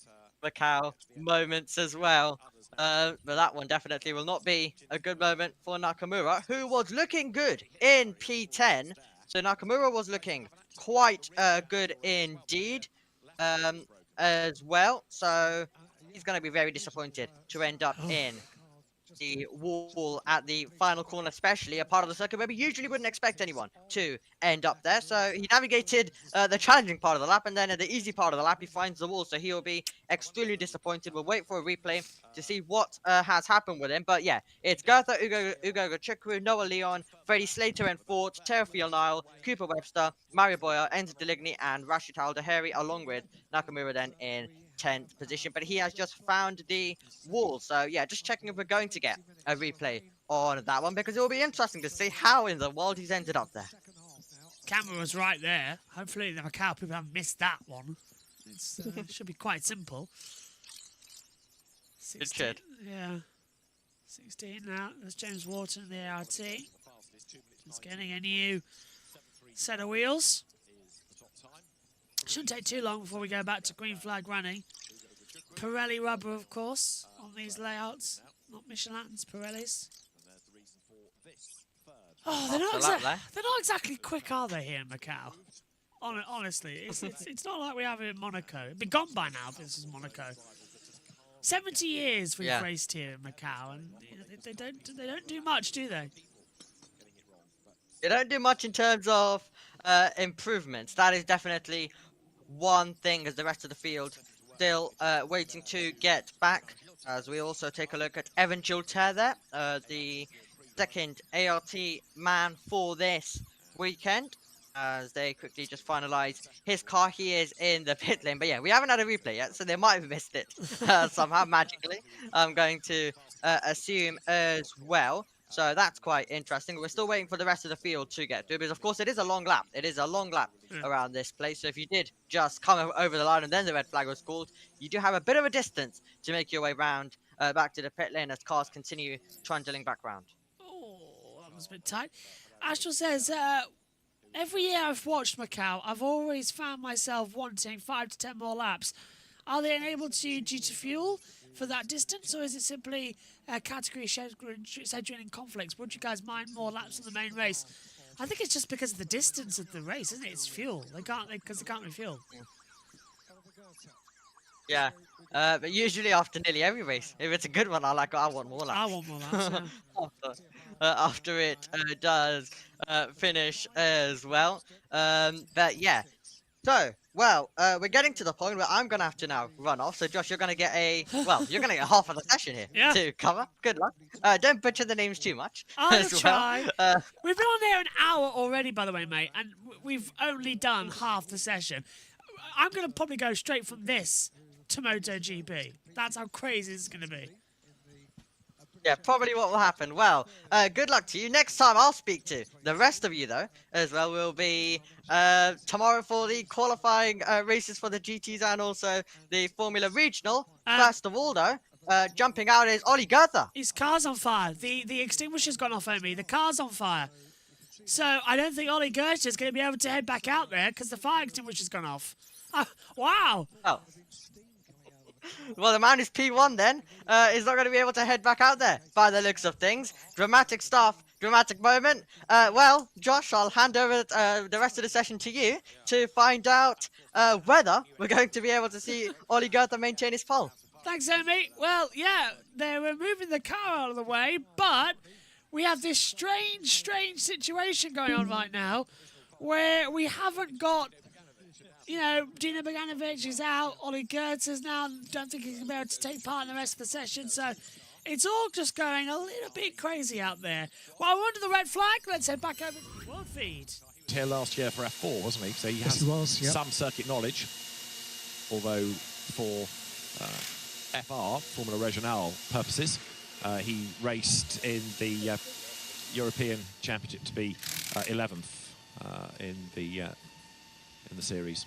Macau moments as well. But that one definitely will not be a good moment for Nakamura, who was looking good in P10. So Nakamura was looking quite good indeed as well. So he's going to be very disappointed to end up in the wall at the final corner, especially a part of the circuit where we usually wouldn't expect anyone to end up there. So he navigated the challenging part of the lap, and then at the easy part of the lap he finds the wall, so he'll be extremely disappointed. We'll wait for a replay to see what has happened with him. But yeah, it's Goethe, Ugo Gochukwu, Noah Leon, Freddie Slater and Fort, Teofil Nile, Cooper Webster, Mario Boyer, Enzo Deligny and Rashid Al-Daheri, along with Nakamura then in 10th position, but he has just found the wall. So yeah, just checking if we're going to get a replay on that one, because it will be interesting to see how in the world he's ended up there. Camera was right there. Hopefully the Macau people haven't missed that one. It's, it should be quite simple. 16, It should. Yeah. 16 now. There's James Wharton in the ART. Just getting a new set of wheels. Shouldn't take too long before we go back to green flag running. Pirelli rubber, of course, on these layouts. Not Michelin's, Pirelli's. Oh, they're not exactly quick, are they, here in Macau? Honestly, it's not like we have it in Monaco. It'd be gone by now if this was Monaco. 70 years we've raced here in Macau, and they don't do much, do they? They don't do much in terms of improvements. That is definitely one thing, as the rest of the field still waiting to get back. As we also take a look at Evan Gilter there, the second ART man for this weekend, as they quickly just finalize his car. He is in the pit lane, but yeah, we haven't had a replay yet, so they might have missed it somehow magically, I'm going to assume as well. So that's quite interesting. We're still waiting for the rest of the field to get through, because of course it is a long lap. It is a long lap around this place. So if you did just come over the line and then the red flag was called, you do have a bit of a distance to make your way round back to the pit lane as cars continue trundling back round. Oh, that was a bit tight. Astral says, every year I've watched Macau, I've always found myself wanting 5 to 10 more laps. Are they enabled to due to fuel for that distance, or is it simply category scheduling and conflicts? Would you guys mind more laps on the main race? I think it's just because of the distance of the race, isn't it? It's fuel. Because they can't refuel. Yeah, but usually after nearly every race, if it's a good one, I want more laps. I want more laps. Yeah. After it does finish as well. But yeah, so well, we're getting to the point where I'm gonna have to now run off. So Josh, you're gonna get you're gonna get half of the session here to cover. Good luck. Don't butcher the names too much. I'll try. We've been on there an hour already, by the way, mate, and we've only done half the session. I'm gonna probably go straight from this to MotoGP. That's how crazy this is gonna be. Yeah, probably what will happen. Well, good luck to you. Next time I'll speak to the rest of you, though, as well, will be tomorrow for the qualifying races for the GTs and also the Formula Regional. First of all, though, jumping out is Ollie Goethe. His car's on fire. The extinguisher's gone off on me. The car's on fire. So I don't think Ollie Goethe is going to be able to head back out there because the fire extinguisher's gone off. Wow. Oh. Well, the man who's P1 then is not going to be able to head back out there by the looks of things. Dramatic stuff, dramatic moment. Well, Josh, I'll hand over the rest of the session to you to find out whether we're going to be able to see Ollie Goethe maintain his pole. Thanks, Amy. Well, yeah, they were moving the car out of the way, but we have this strange situation going on right now where we haven't got, you know, Dino Bogdanovic is out, Ollie Goetze's now, don't think he's going to be able to take part in the rest of the session, so it's all just going a little bit crazy out there. Well, we're under the red flag, let's head back over to the world feed. Here last year for F4, wasn't he? So he Yes, has he was, yep. some circuit knowledge, although for FR, Formula Regional purposes, he raced in the European Championship to be 11th in the series.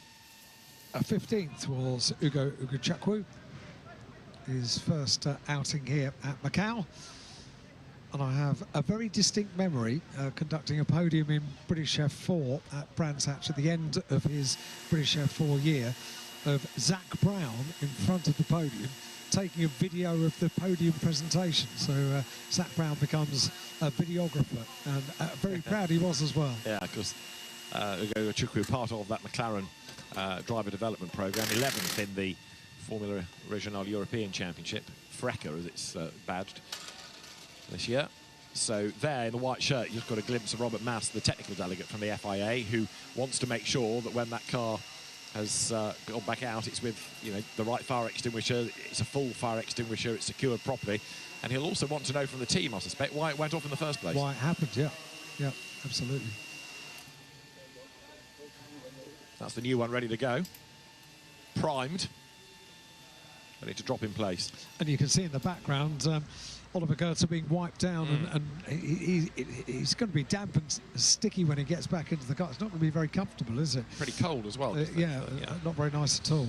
15th was Ugo Chakwu, his first outing here at Macau. And I have a very distinct memory conducting a podium in British F4 at Brands Hatch at the end of his British F4 year of Zach Brown in front of the podium taking a video of the podium presentation. So Zach Brown becomes a videographer, and very proud he was as well. Yeah, because Ugo Chukwu, part of that McLaren driver development program, 11th in the Formula Regional European Championship, FRECA as it's badged this year. So there in the white shirt, you've got a glimpse of Robert Mass, the technical delegate from the FIA, who wants to make sure that when that car has gone back out, it's with, you know, the right fire extinguisher, it's a full fire extinguisher, it's secured properly. And he'll also want to know from the team, I suspect, why it went off in the first place. Why it happened, yeah. Yeah, absolutely. That's the new one ready to go. Primed. Ready to drop in place. And you can see in the background Oliver Goetze being wiped down, and he's going to be damp and sticky when he gets back into the car. It's not going to be very comfortable, is it? Pretty cold as well. Yeah, not very nice at all.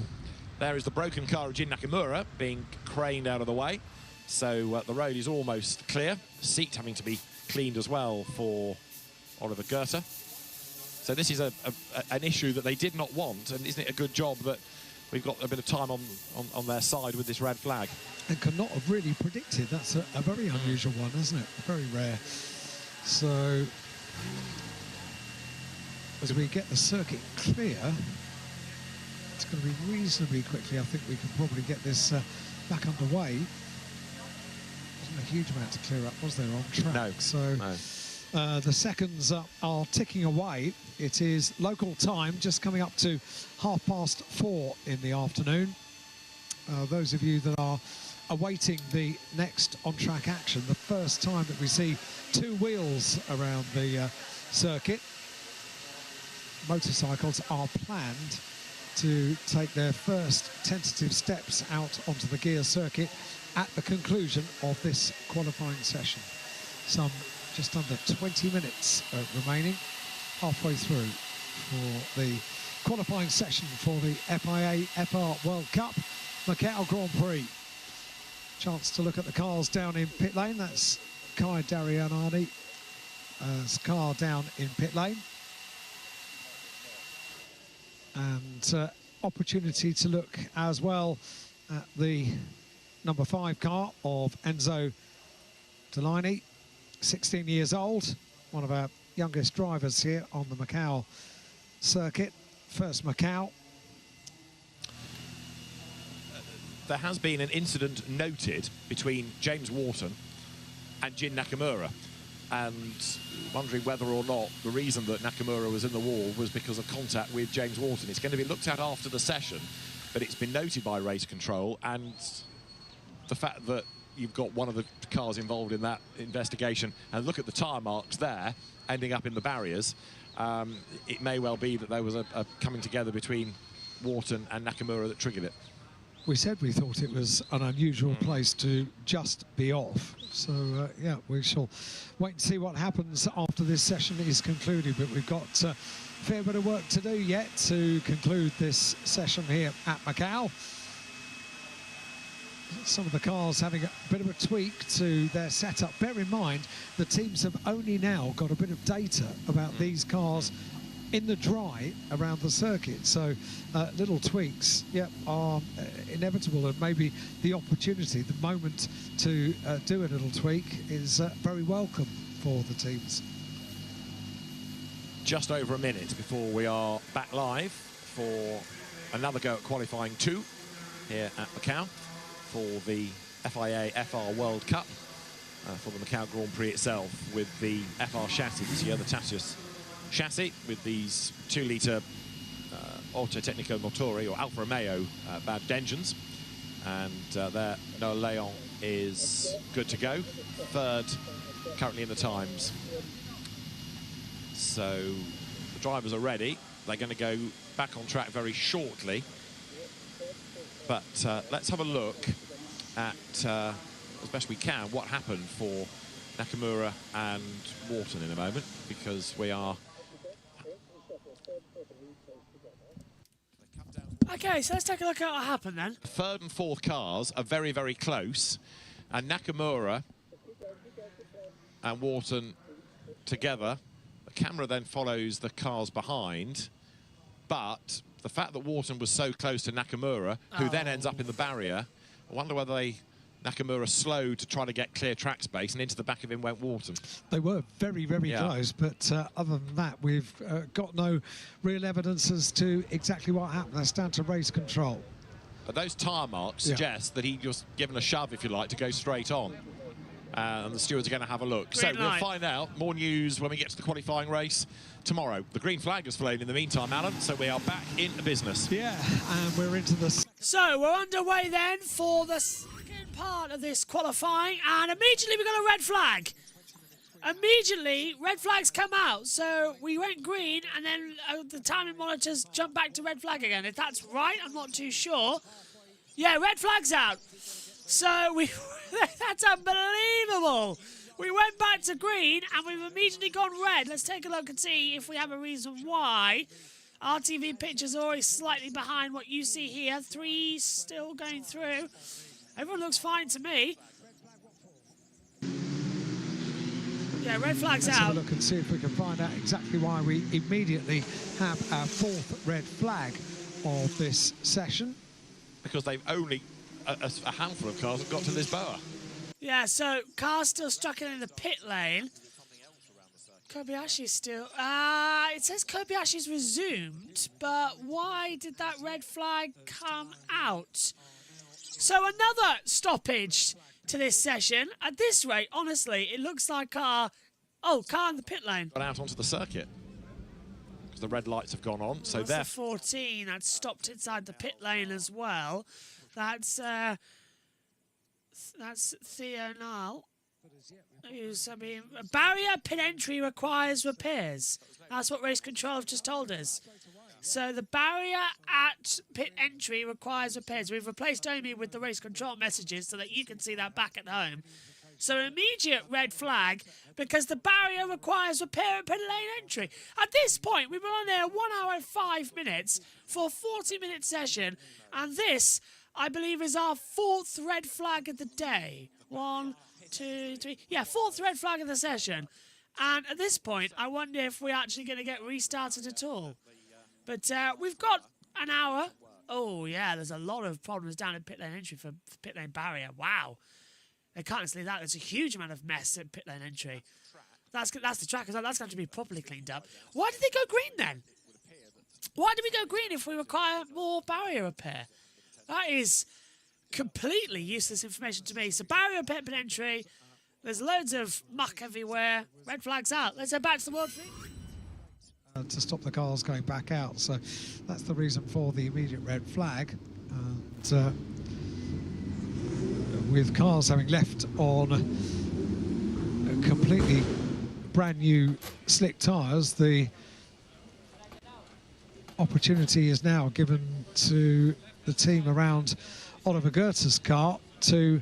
There is the broken car of Jin Nakamura being craned out of the way. So the road is almost clear. Seat having to be cleaned as well for Oliver Goetze. So this is an issue that they did not want, and isn't it a good job that we've got a bit of time on their side with this red flag? And could not have really predicted. That's a very unusual one, isn't it? Very rare. So as we get the circuit clear, it's going to be reasonably quickly. I think we can probably get this back underway. Wasn't a huge amount to clear up, was there, on track? No. So no. The seconds are ticking away. It is local time, just coming up to 4:30 in the afternoon. Those of you that are awaiting the next on-track action, the first time that we see two wheels around the circuit. Motorcycles are planned to take their first tentative steps out onto the gear circuit at the conclusion of this qualifying session. Some just under 20 minutes remaining, halfway through for the qualifying session for the FIA FR World Cup Macau Grand Prix. Chance to look at the cars down in pit lane. That's Kai Darianani's car down in pit lane. And opportunity to look as well at the number 5 car of Enzo Delaney, 16 years old, one of our youngest drivers here on the Macau circuit. First Macau. There has been an incident noted between James Wharton and Jin Nakamura, and wondering whether or not the reason that Nakamura was in the wall was because of contact with James Wharton. It's going to be looked at after the session, but it's been noted by race control, and the fact that you've got one of the cars involved in that investigation, and look at the tyre marks there ending up in the barriers, it may well be that there was a coming together between Wharton and Nakamura that triggered it. We said we thought it was an unusual place to just be off. So, yeah, we shall wait and see what happens after this session is concluded. But we've got a fair bit of work to do yet to conclude this session here at Macau. Some of the cars having a bit of a tweak to their setup. Bear in mind, the teams have only now got a bit of data about these cars in the dry around the circuit. So little tweaks, are inevitable, and maybe the opportunity, the moment to do a little tweak is very welcome for the teams. Just over a minute before we are back live for another go at qualifying 2 here at Macau for the FIA FR World Cup for the Macau Grand Prix itself, with the FR chassis this year, the Tatius chassis, with these 2-litre Auto Tecnico Motori or Alfa Romeo badged engines. And there, Noah Leon is good to go, 3rd currently in the times. So the drivers are ready. They're going to go back on track very shortly. But let's have a look at, as best we can, what happened for Nakamura and Wharton in a moment, because we are... Okay, so let's take a look at what happened then. 3rd and 4th cars are very, very close, and Nakamura and Wharton together. The camera then follows the cars behind, but the fact that Wharton was so close to Nakamura, who then ends up in the barrier, I wonder whether Nakamura slowed to try to get clear track space, and into the back of him went Wharton. They were very, very close, but other than that, we've got no real evidence as to exactly what happened. That's down to race control. But those tyre marks suggest that he was given a shove, if you like, to go straight on. And the stewards are going to have a look. Green so we'll find out more news when we get to the qualifying race tomorrow. The green flag has flown in the meantime, Alan, so we are back into business. Yeah, and we're into the... So we're underway then for the second part of this qualifying, and immediately we got a red flag. Immediately, red flags come out. So we went green, and then the timing monitors jumped back to red flag again. If that's right, I'm not too sure. Yeah, red flag's out. So we... That's unbelievable. We went back to green and we've immediately gone red. Let's take a look and see if we have a reason why. RTV pictures are always slightly behind what you see here. 3 still going through. Everyone looks fine to me. Yeah, red flag's out. Let's have a look and see if we can find out exactly why we immediately have our 4th red flag of this session. Because they've only... A handful of cars have got to Lisboa. Yeah, so cars still stuck in the pit lane. Kobayashi's still... it says Kobayashi's resumed, but why did that red flag come out? So another stoppage to this session. At this rate, honestly, it looks like car in the pit lane. Got out onto the circuit because the red lights have gone on. So that's the 14 that stopped inside the pit lane as well. That's Theo Nile. Barrier pit entry requires repairs. That's what race control have just told us. So the barrier at pit entry requires repairs. We've replaced Omi with the race control messages so that you can see that back at home. So immediate red flag because the barrier requires repair at pit lane entry. At this point, we've been on there 1 hour and 5 minutes for a 40-minute session, and this, I believe, is our 4th red flag of the day. 1, 2, 3. Yeah, 4th red flag of the session. And at this point, I wonder if we're actually going to get restarted at all. But we've got an hour. Oh, yeah, there's a lot of problems down at pit lane entry for pit lane barrier. Wow. They can't see that. There's a huge amount of mess at pit lane entry. That's the track as well. That's going to be properly cleaned up. Why did they go green then? Why did we go green if we require more barrier repair? That is completely useless information to me. So barrier pit entry, there's loads of muck everywhere. Red flags out. Let's head back to the World Prix. To stop the cars going back out. So that's the reason for the immediate red flag. And with cars having left on completely brand new slick tyres, the opportunity is now given to the team around Oliver Goethe's car to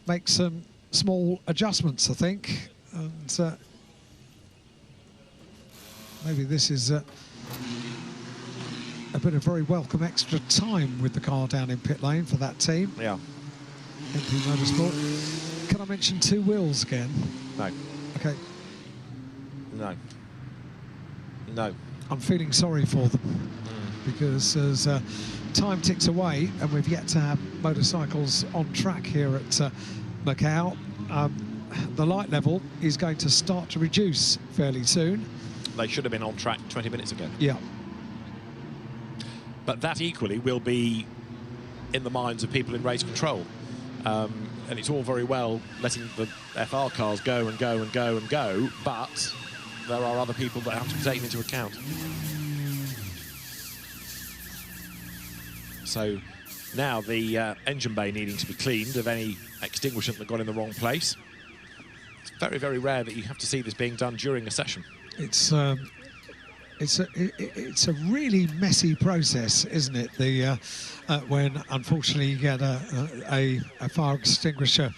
make some small adjustments, I think, and maybe this is a bit of very welcome extra time with the car down in pit lane for that team. Yeah. MP Motorsport. Can I mention 2 wheels again? No. Okay. No. No. I'm feeling sorry for them, because as time ticks away and we've yet to have motorcycles on track here at Macau, the light level is going to start to reduce fairly soon. They should have been on track 20 minutes ago. Yeah. But that equally will be in the minds of people in race control. And it's all very well letting the FR cars go and go and go and go, but there are other people that have to be taken into account. So now the engine bay needing to be cleaned of any extinguishant that got in the wrong place. It's very, very rare that you have to see this being done during a session. It's a really messy process, isn't it? When unfortunately you get a fire extinguisher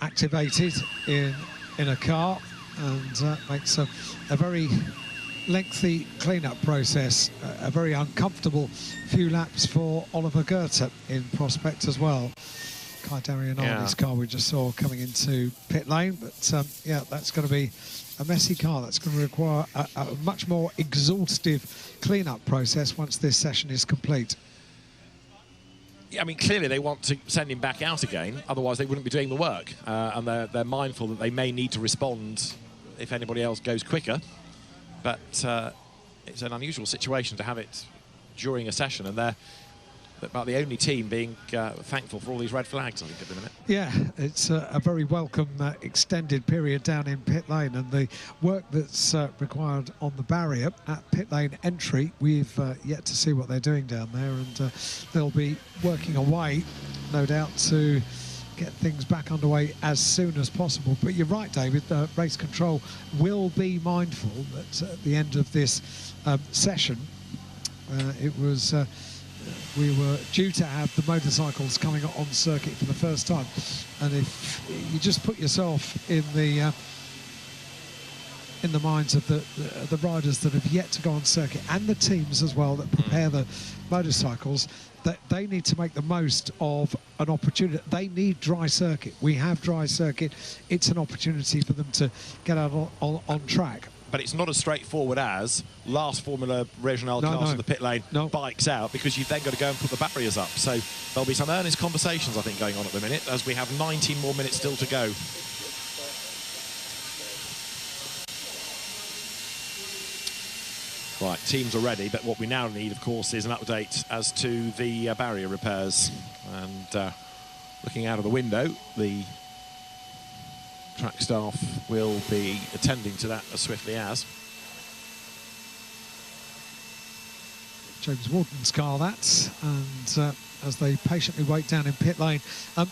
activated in a car, and makes a very lengthy clean-up process, a very uncomfortable few laps for Oliver Goethe in prospect as well. Kai Darianani's car we just saw coming into pit lane, but yeah, that's going to be a messy car. That's going to require a much more exhaustive clean-up process once this session is complete. Yeah, I mean, clearly they want to send him back out again, otherwise they wouldn't be doing the work. And they're mindful that they may need to respond if anybody else goes quicker. But it's an unusual situation to have it during a session, and they're about the only team being thankful for all these red flags, I think, at the minute. Yeah, it's a very welcome extended period down in pit lane, and the work that's required on the barrier at pit lane entry, we've yet to see what they're doing down there, and they'll be working away, no doubt, to get things back underway as soon as possible. But you're right, David, race control will be mindful that at the end of this session, we were due to have the motorcycles coming on circuit for the first time, and if you just put yourself in the minds of the riders that have yet to go on circuit, and the teams as well that prepare the motorcycles, that they need to make the most of an opportunity. They need dry circuit. We have dry circuit. It's an opportunity for them to get out on track. But it's not as straightforward as last Formula Regional class in the pit lane bikes out, because you've then got to go and put the barriers up. So there'll be some earnest conversations, I think, going on at the minute, as we have 19 more minutes still to go. Right, teams are ready, but what we now need, of course, is an update as to the barrier repairs. And looking out of the window, the track staff will be attending to that as swiftly as. James Warden's car, that, and as they patiently wait down in pit lane,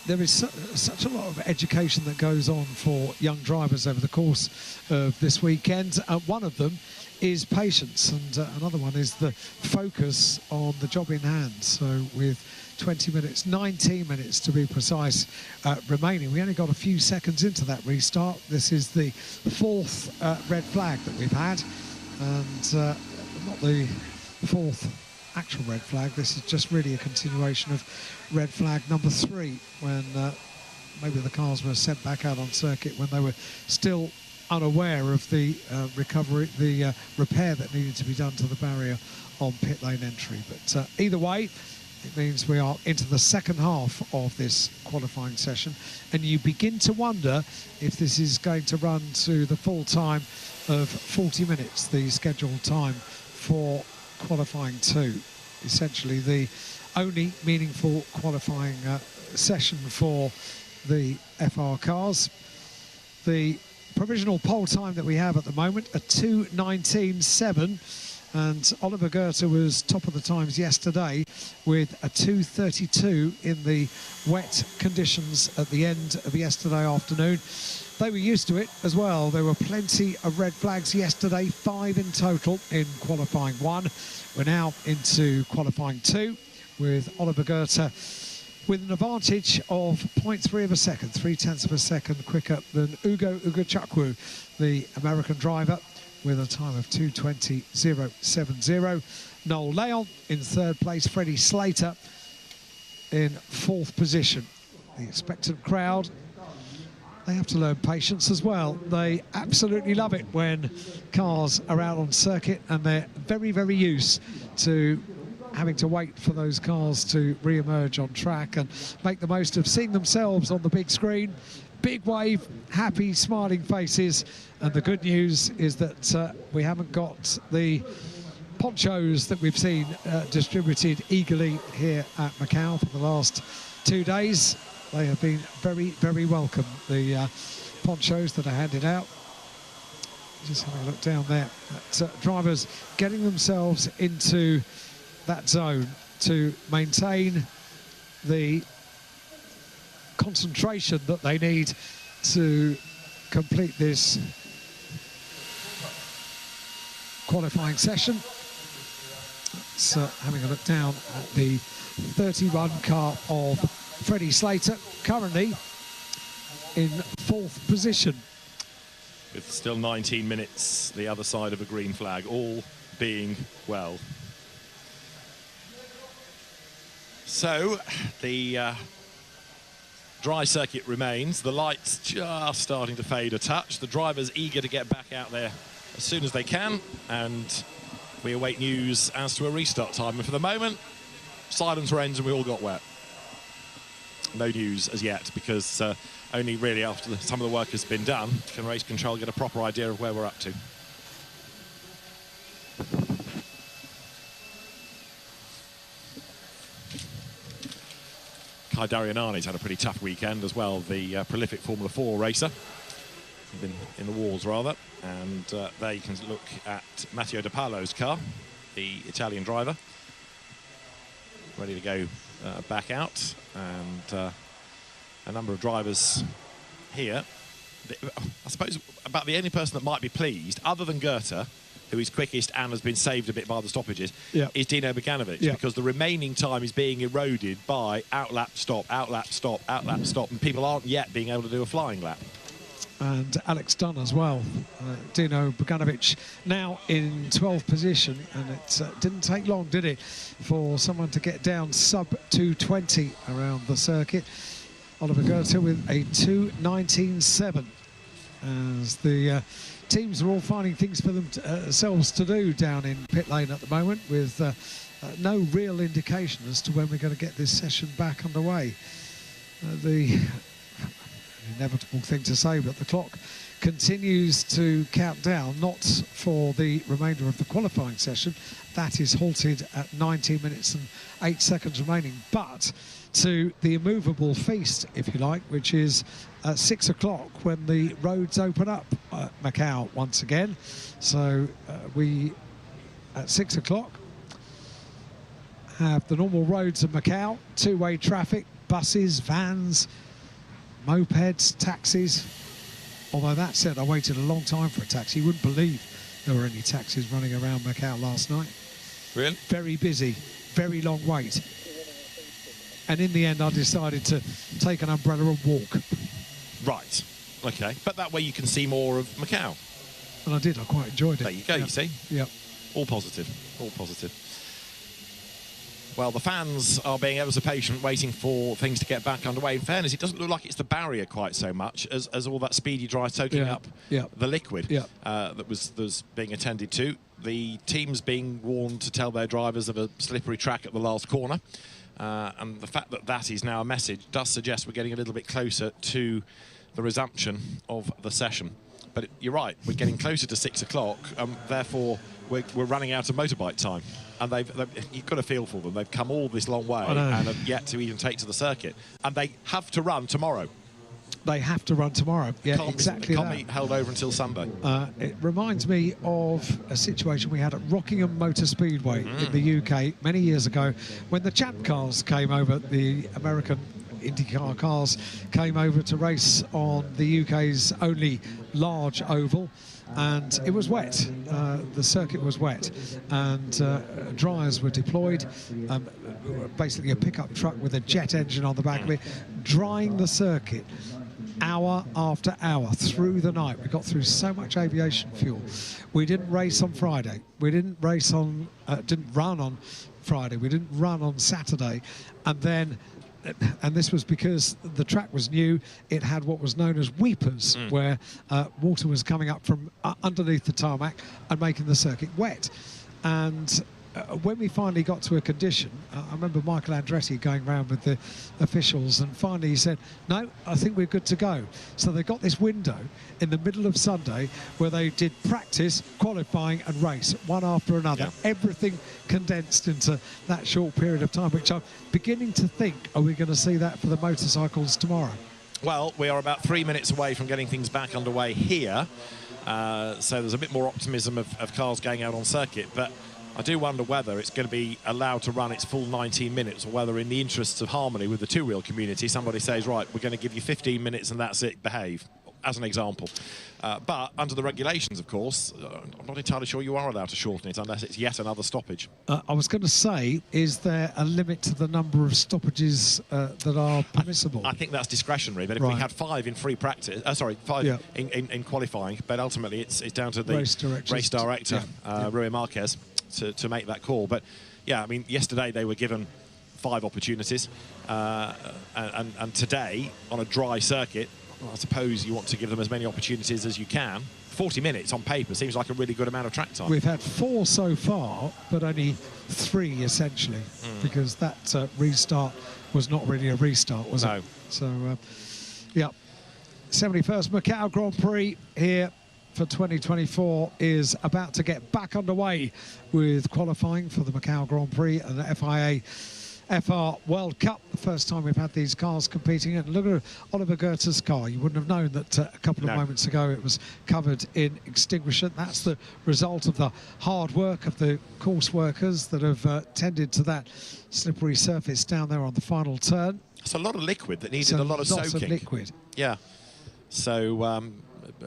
there is such a lot of education that goes on for young drivers over the course of this weekend. One of them is patience, and another one is the focus on the job in hand. So with 20 minutes, 19 minutes to be precise, remaining. We only got a few seconds into that restart. This is the fourth red flag that we've had, and not the fourth actual red flag. This is just really a continuation of red flag number 3, when maybe the cars were sent back out on circuit when they were still unaware of the repair that needed to be done to the barrier on pit lane entry. But either way, it means we are into the second half of this qualifying session, and you begin to wonder if this is going to run to the full time of 40 minutes, the scheduled time for qualifying 2. Essentially the only meaningful qualifying session for the FR cars. The provisional pole time that we have at the moment, a 2:19.7, and Oliver Goethe was top of the times yesterday with a 2:32 in the wet conditions at the end of yesterday afternoon. They were used to it as well. There were plenty of red flags yesterday, 5 in total in qualifying 1. We're now into qualifying 2 with Oliver Goethe with an advantage of 0.3 of a second, 0.3 of a second quicker than Ugo Ugachukwu, the American driver, with a time of 2:20.070. Noel Leon in 3rd place, Freddie Slater in 4th position. The expectant crowd they have to learn patience as well. They absolutely love it when cars are out on circuit, and they're very, very used to having to wait for those cars to re-emerge on track and make the most of seeing themselves on the big screen. Big wave, happy, smiling faces. And the good news is that we haven't got the ponchos that we've seen distributed eagerly here at Macau for the last 2 days. They have been very, very welcome, the ponchos that are handed out. Just having a look down there at drivers getting themselves into that zone to maintain the concentration that they need to complete this qualifying session. So having a look down at the 31 car of Freddie Slater, currently in 4th position. With still 19 minutes, the other side of a green flag, all being well. So the dry circuit remains. The lights just starting to fade a touch. The drivers eager to get back out there as soon as they can, and we await news as to a restart time. And for the moment, silence reigns and we all got wet. No news as yet, because only really after some of the work has been done can race control get a proper idea of where we're up to. Kai Darianani's had a pretty tough weekend as well, the prolific Formula 4 racer. He's been in the wars, rather. And there you can look at Matteo De Paolo's car, the Italian driver, ready to go back out. And a number of drivers here. I suppose about the only person that might be pleased, other than Goethe, who is quickest and has been saved a bit by the stoppages, is Dino Beganovic, because the remaining time is being eroded by outlap, stop, outlap, stop, outlap, stop, and people aren't yet being able to do a flying lap. And Alex Dunn as well. Dino Beganovic now in 12th position, and it didn't take long, did it, for someone to get down sub 220 around the circuit. Oliver Goethe with a 2:19.7 as the teams are all finding things for themselves to do down in pit lane at the moment, with no real indication as to when we're going to get this session back underway. The inevitable thing to say, but the clock continues to count down, not for the remainder of the qualifying session. That is halted at 19 minutes and 8 seconds remaining, but to the immovable feast, if you like, which is at 6 o'clock when the roads open up at Macau once again. So we, at 6 o'clock, have the normal roads of Macau, two-way traffic, buses, vans, mopeds, taxis. Although that said, I waited a long time for a taxi. You wouldn't believe there were any taxis running around Macau last night. Really? Very busy, very long wait. And in the end, I decided to take an umbrella and walk. Right, okay. But that way you can see more of Macau. And I did, I quite enjoyed it. There you go, you see? Yep. All positive, all positive. Well, the fans are being ever so patient, waiting for things to get back underway. In fairness, it doesn't look like it's the barrier quite so much as all that speedy dry soaking up the liquid that was being attended to. The teams being warned to tell their drivers of a slippery track at the last corner. And the fact that that is now a message does suggest we're getting a little bit closer to the resumption of the session. But you're right, we're getting closer to 6 o'clock, therefore we're running out of motorbike time. And you've got to feel for them. They've come all this long way and have yet to even take to the circuit. And they have to run tomorrow. They have to run tomorrow. Yeah, exactly. Can't be held over until Sunday. It reminds me of a situation we had at Rockingham Motor Speedway in the UK many years ago, when the Champ cars came over, the American IndyCar cars came over to race on the UK's only large oval. And it was wet. The circuit was wet, and dryers were deployed. Basically, a pickup truck with a jet engine on the back of it, drying the circuit hour after hour through the night. We got through so much aviation fuel. We didn't race on Friday. We didn't race on, didn't run on Friday. We didn't run on Saturday, and then and this was because the track was new. It had what was known as weepers, where water was coming up from underneath the tarmac and making the circuit wet. And when we finally got to a condition, I remember Michael Andretti going around with the officials, and finally he said, no, I think we're good to go. So they got this window in the middle of Sunday where they did practice, qualifying and race, one after another. Yeah. Everything condensed into that short period of time, which I'm beginning to think, are we going to see that for the motorcycles tomorrow? Well, we are about 3 minutes away from getting things back underway here. So there's a bit more optimism of cars going out on circuit, but I do wonder whether it's going to be allowed to run its full 19 minutes, or whether in the interests of harmony with the two-wheel community, somebody says, right, we're going to give you 15 minutes and that's it, behave, as an example. But under the regulations, of course, I'm not entirely sure you are allowed to shorten it unless it's yet another stoppage. I was going to say, is there a limit to the number of stoppages that are permissible? I think that's discretionary, but if we had 5 in free practice, five in qualifying, but ultimately it's down to the race director, Rui Marquez, to make that call. But yeah, I mean, yesterday they were given 5 opportunities, and today on a dry circuit, well, I suppose you want to give them as many opportunities as you can. 40 minutes on paper seems like a really good amount of track time. We've had 4 so far, but only 3 essentially, because that restart was not really a restart, was it? So, yeah, 71st Macau Grand Prix here for 2024 is about to get back underway with qualifying for the Macau Grand Prix and the FIA FR World Cup. The first time we've had these cars competing. And look at Oliver Goethe's car. You wouldn't have known that a couple of moments ago it was covered in extinguisher. That's the result of the hard work of the course workers that have tended to that slippery surface down there on the final turn. It's a lot of liquid that needed a lot of soaking. Lots of liquid. Yeah. So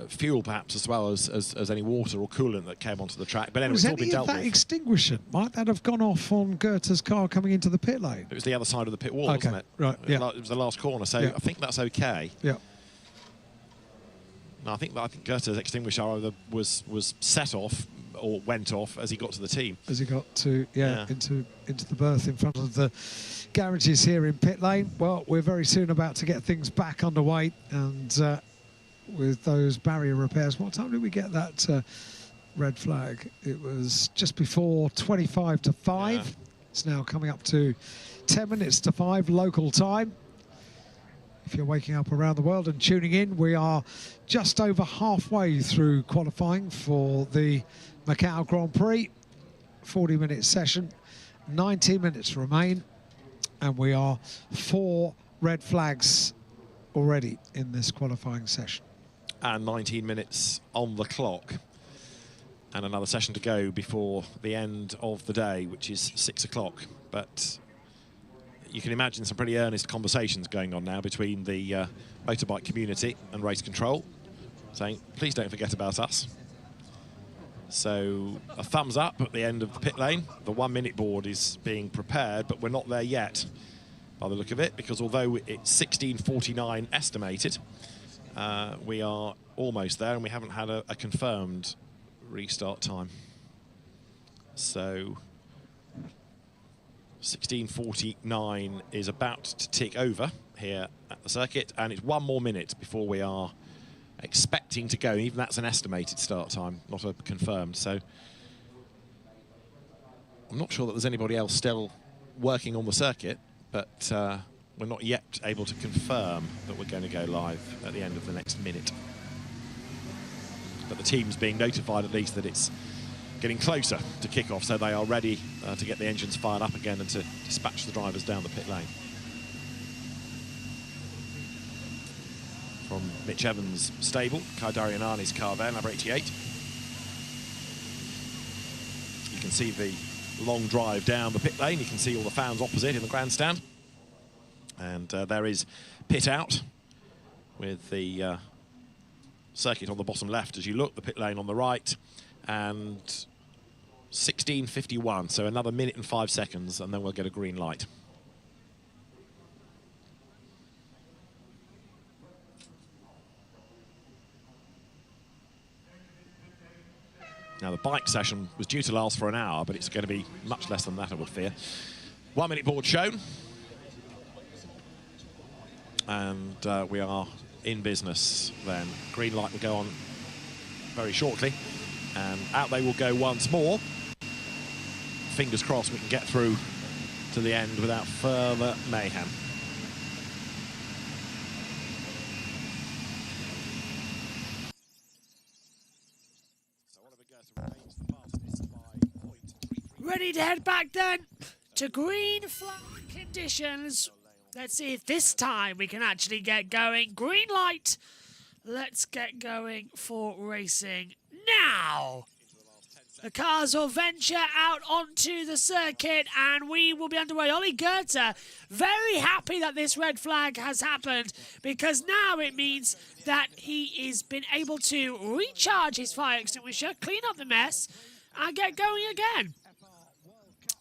fuel perhaps as well as any water or coolant that came onto the track. But anyway, it's all been dealt with. Was that extinguisher? Might that have gone off on Goethe's car coming into the pit lane? It was the other side of the pit wall, wasn't it? Right, yeah. It was the last corner, so I think that's okay. Yeah. No, I think Goethe's extinguisher either was set off or went off as he got to the team. As he got to, into the berth in front of the garages here in pit lane. Well, we're very soon about to get things back underway, and with those barrier repairs. What time did we get that red flag? It was just before 25 to 5. Yeah. It's now coming up to 10 minutes to 5 local time. If you're waking up around the world and tuning in, we are just over halfway through qualifying for the Macau Grand Prix. 40-minute session, 19 minutes remain, and we are 4 red flags already in this qualifying session. And 19 minutes on the clock, and another session to go before the end of the day, which is 6 o'clock. But you can imagine some pretty earnest conversations going on now between the motorbike community and race control, saying, please don't forget about us. So a thumbs up at the end of the pit lane. The 1 minute board is being prepared, but we're not there yet by the look of it, because although it's 16:49 estimated, we are almost there, and we haven't had a confirmed restart time. So 16:49 is about to tick over here at the circuit, and it's 1 more minute before we are expecting to go. Even that's an estimated start time, not a confirmed. So I'm not sure that there's anybody else still working on the circuit, but we're not yet able to confirm that we're going to go live at the end of the next minute. But the team's being notified at least that it's getting closer to kick-off, so they are ready to get the engines fired up again and to dispatch the drivers down the pit lane. From Mitch Evans' stable, Kai Darianani's car there, number 88. You can see the long drive down the pit lane. You can see all the fans opposite in the grandstand. And there is pit out with the circuit on the bottom left as you look, the pit lane on the right, and 16:51, so another minute and 5 seconds, and then we'll get a green light. Now, the bike session was due to last for an hour, but it's going to be much less than that, I would fear. 1 minute board shown. And we are in business then. Green light will go on very shortly. And out they will go once more. Fingers crossed we can get through to the end without further mayhem. Ready to head back then to green flag conditions. Let's see if this time we can actually get going. Green light. Let's get going for racing now. The cars will venture out onto the circuit and we will be underway. Ollie Goethe, very happy that this red flag has happened because now it means that he has been able to recharge his fire extinguisher, clean up the mess and get going again.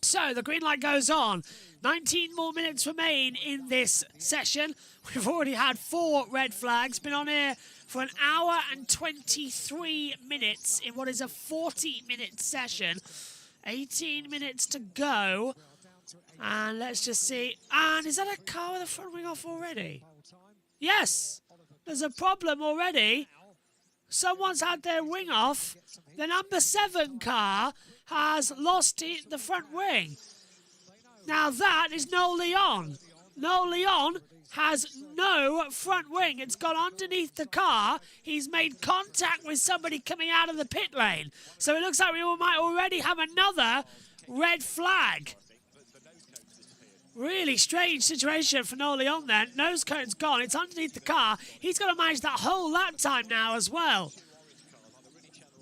So the green light goes on. 19 more minutes remain in this session. We've already had 4 red flags, been on here for an hour and 23 minutes in what is a 40-minute session. 18 minutes to go. And let's just see. And is that a car with the front wing off already? Yes, there's a problem already. Someone's had their wing off. The number 7 car has lost the front wing. Now that is No Leon. No Leon has no front wing. It's gone underneath the car. He's made contact with somebody coming out of the pit lane. So it looks like we might already have another red flag. Really strange situation for No Leon then. Nose cone's gone. It's underneath the car. He's got to manage that whole lap time now as well.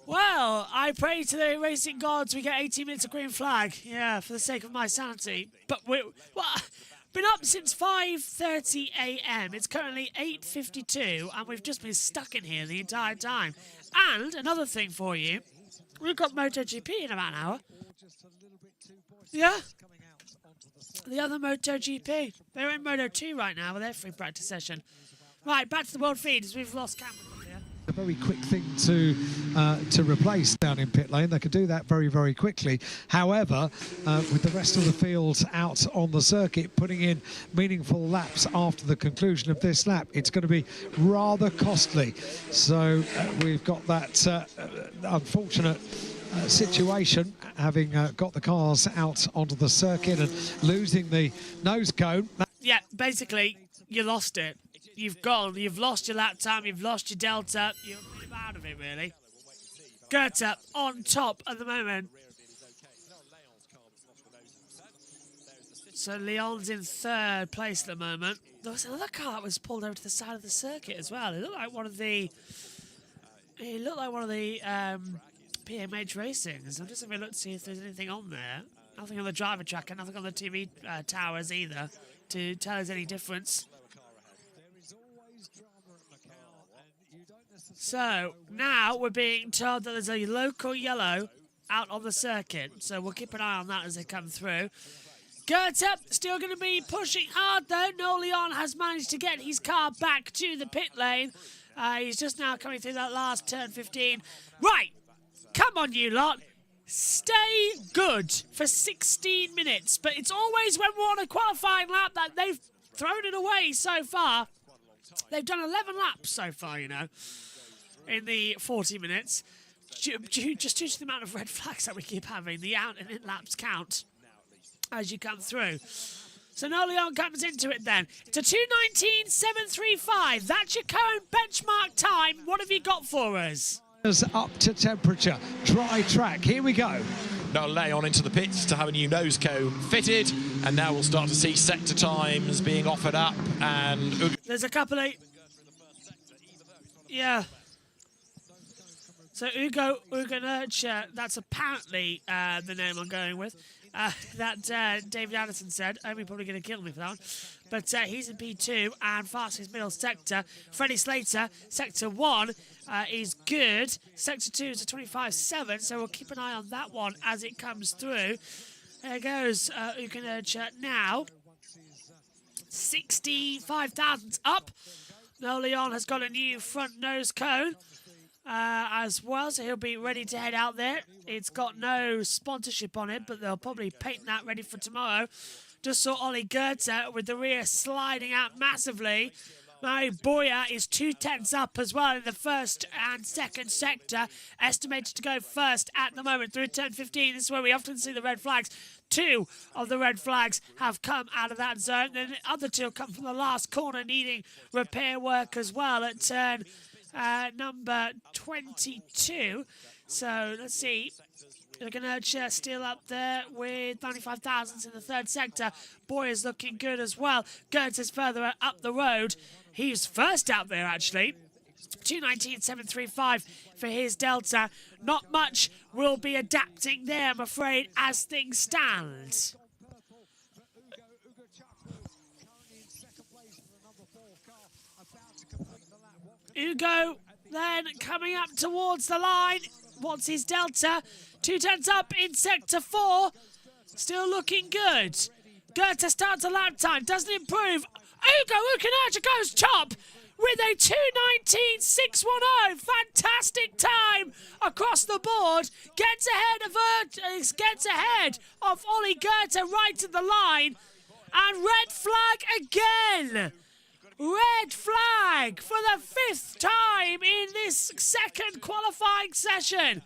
Well, I pray to the racing gods we get 18 minutes of green flag. Yeah, for the sake of my sanity. But we've been up since 5:30 a.m. It's currently 8:52 and we've just been stuck in here the entire time. And another thing for you, we've got MotoGP in about an hour. Yeah. The other MotoGP. They're in Moto 2 right now with their free practice session. Right, back to the world feed as we've lost camera. A very quick thing to replace down in pit lane. They could do that very, very quickly. However, with the rest of the field out on the circuit, putting in meaningful laps after the conclusion of this lap, it's going to be rather costly. So we've got that unfortunate situation, having got the cars out onto the circuit and losing the nose cone. Yeah, basically, you lost it. You've gone, you've lost your lap time, you've lost your delta, you're out of it really. Goethe on top at the moment. So Leon's in 3rd place at the moment. There was another car that was pulled over to the side of the circuit as well. It looked like one of the PMH Racings. I'm just having a look to see if there's anything on there. Nothing on the driver tracker, nothing on the TV towers either to tell us any difference. So now we're being told that there's a local yellow out on the circuit. So we'll keep an eye on that as they come through. Goethe still going to be pushing hard though. No Leon has managed to get his car back to the pit lane. He's just now coming through that last turn 15. Right, come on you lot. Stay good for 16 minutes. But it's always when we're on a qualifying lap that they've thrown it away so far. They've done 11 laps so far, you know, in the 40 minutes. Just due to the amount of red flags that we keep having, the out and in laps count as you come through. So No Leon comes into it then. It's a 2:19.735. That's your current benchmark time. What have you got for us? Up to temperature, dry track. Here we go. No Leon into the pits to have a new nose cone fitted, and now we'll start to see sector times being offered up. And there's a couple of So Ugo Nurture, that's apparently the name I'm going with. That David Anderson said. Omi's probably going to kill me for that one. But he's in P2 and fastest middle sector. Freddie Slater, sector 1 is good. Sector 2 is a 25.7, so we'll keep an eye on that one as it comes through. There goes Ugo Nurture now. 65,000 up. No Leon has got a new front nose cone. As well, so he'll be ready to head out there. It's got no sponsorship on it, but they'll probably paint that ready for tomorrow. Just saw Ollie Goethe with the rear sliding out massively. Mari Boya is 2/10 up as well in the first and second sector. Estimated to go first at the moment through turn 15. This is where we often see the red flags. 2 of the red flags have come out of that zone. Then the other 2 come from the last corner, needing repair work as well at turn number 22. So let's see. Looking still up there with 95 thousandths in the third sector. Boy is looking good as well. Gertz is further up the road. He's first out there, actually. 2:19.735 for his Delta. Not much will be adapting there, I'm afraid, as things stand. Ugo then coming up towards the line. What's his Delta? 2/10 up in sector 4. Still looking good. Goethe starts a lap time, doesn't improve. Ugo Ukanaja goes top with a 2:19.610. Fantastic time across the board. Gets ahead of Ollie Goethe right to the line. And red flag again. Red flag for the 5th time in this second qualifying session.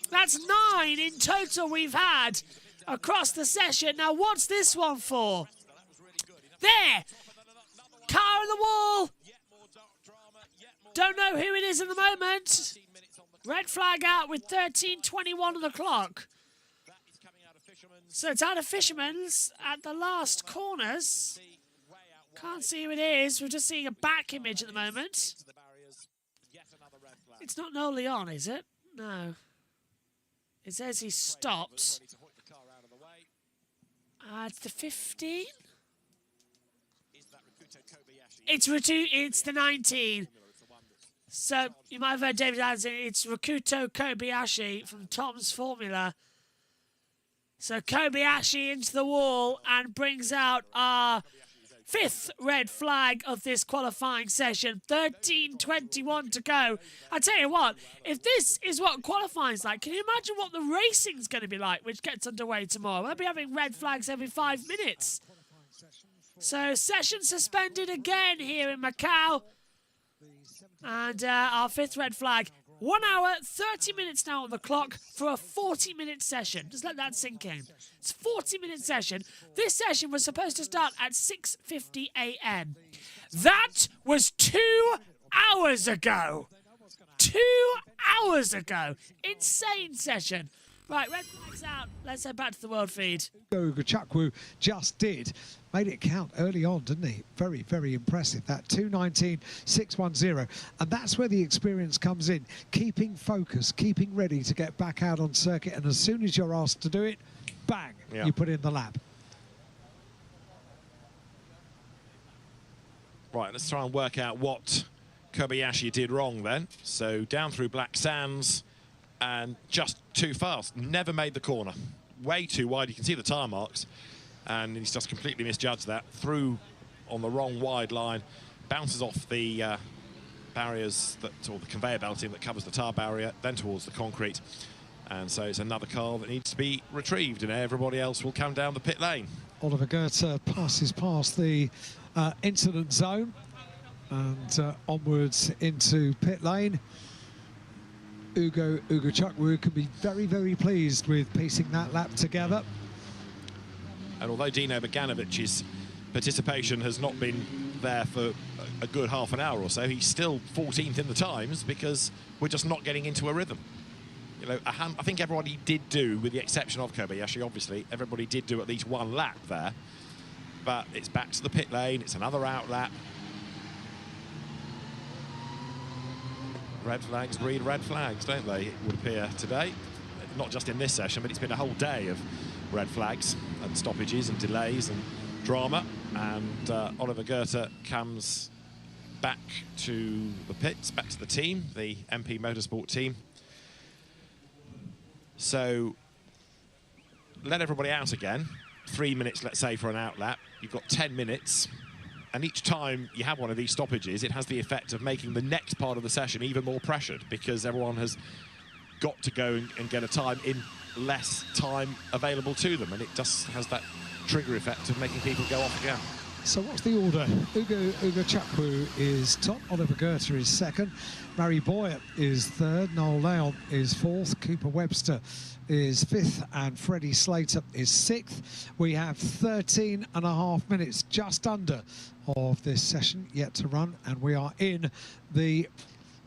That's 9 in total we've had across the session. Now, what's this one for? There! Car on the wall! Don't know who it is at the moment. Red flag out with 13:21 on the clock. So it's out of Fisherman's at the last corners. Can't see who it is. We're just seeing a back image at the moment. It's not No Leon, is it? No. It says he stopped. It's the 15. It's the 19. So you might have heard David Anderson. It's Rakuto Kobayashi from Tom's Formula. So Kobayashi into the wall and brings out our 5th red flag of this qualifying session. 13:21 to go. I tell you what, if this is what qualifying's like, can you imagine what the racing's going to be like, which gets underway tomorrow? We'll be having red flags every 5 minutes. So session suspended again here in Macau. And our 5th red flag. 1 hour, 30 minutes now on the clock for a 40-minute session. Just let that sink in. It's a 40-minute session. This session was supposed to start at 6:50 a.m. That was 2 hours ago. 2 hours ago. Insane session. Right, red flags out. Let's head back to the world feed. Ugo Chukwu just made it count early on, didn't he? Very, very impressive. That 2:19.610. And that's where the experience comes in. Keeping focus, keeping ready to get back out on circuit. And as soon as you're asked to do it, bang, you put in the lap. Right, let's try and work out what Kobayashi did wrong then. So down through Black Sands and just too fast. Never made the corner. Way too wide. You can see the tyre marks. And he's just completely misjudged that. Through on the wrong wide line. Bounces off the barriers, or the conveyor belting that covers the tar barrier, then towards the concrete. And so it's another car that needs to be retrieved, and everybody else will come down the pit lane. Oliver Goethe passes past the incident zone and onwards into pit lane. Ugo Chukwu can be very, very pleased with piecing that lap together. And although Dino Boganovic's participation has not been there for a good half an hour or so, he's still 14th in the times because we're just not getting into a rhythm. You know, I think everybody did do, with the exception of Kobayashi, obviously, everybody did do at least one lap there. But it's back to the pit lane, it's another out lap. Red flags breed red flags, don't they, it would appear today. Not just in this session, but it's been a whole day of red flags and stoppages and delays and drama. And Oliver Goethe comes back to the pits, back to the team, the MP Motorsport team. So let everybody out again. 3 minutes, let's say, for an out lap. You've got 10 minutes. And each time you have one of these stoppages, it has the effect of making the next part of the session even more pressured, because everyone has got to go and get a time in less time available to them. And it just has that trigger effect of making people go off again. So what's the order? Ugo Chakwu is top, Oliver Goethe is second, Murray Boyer is third, Noel Leon is fourth, Cooper Webster is fifth, and Freddie Slater is sixth. We have 13.5 minutes, just under, of this session yet to run, and we are in the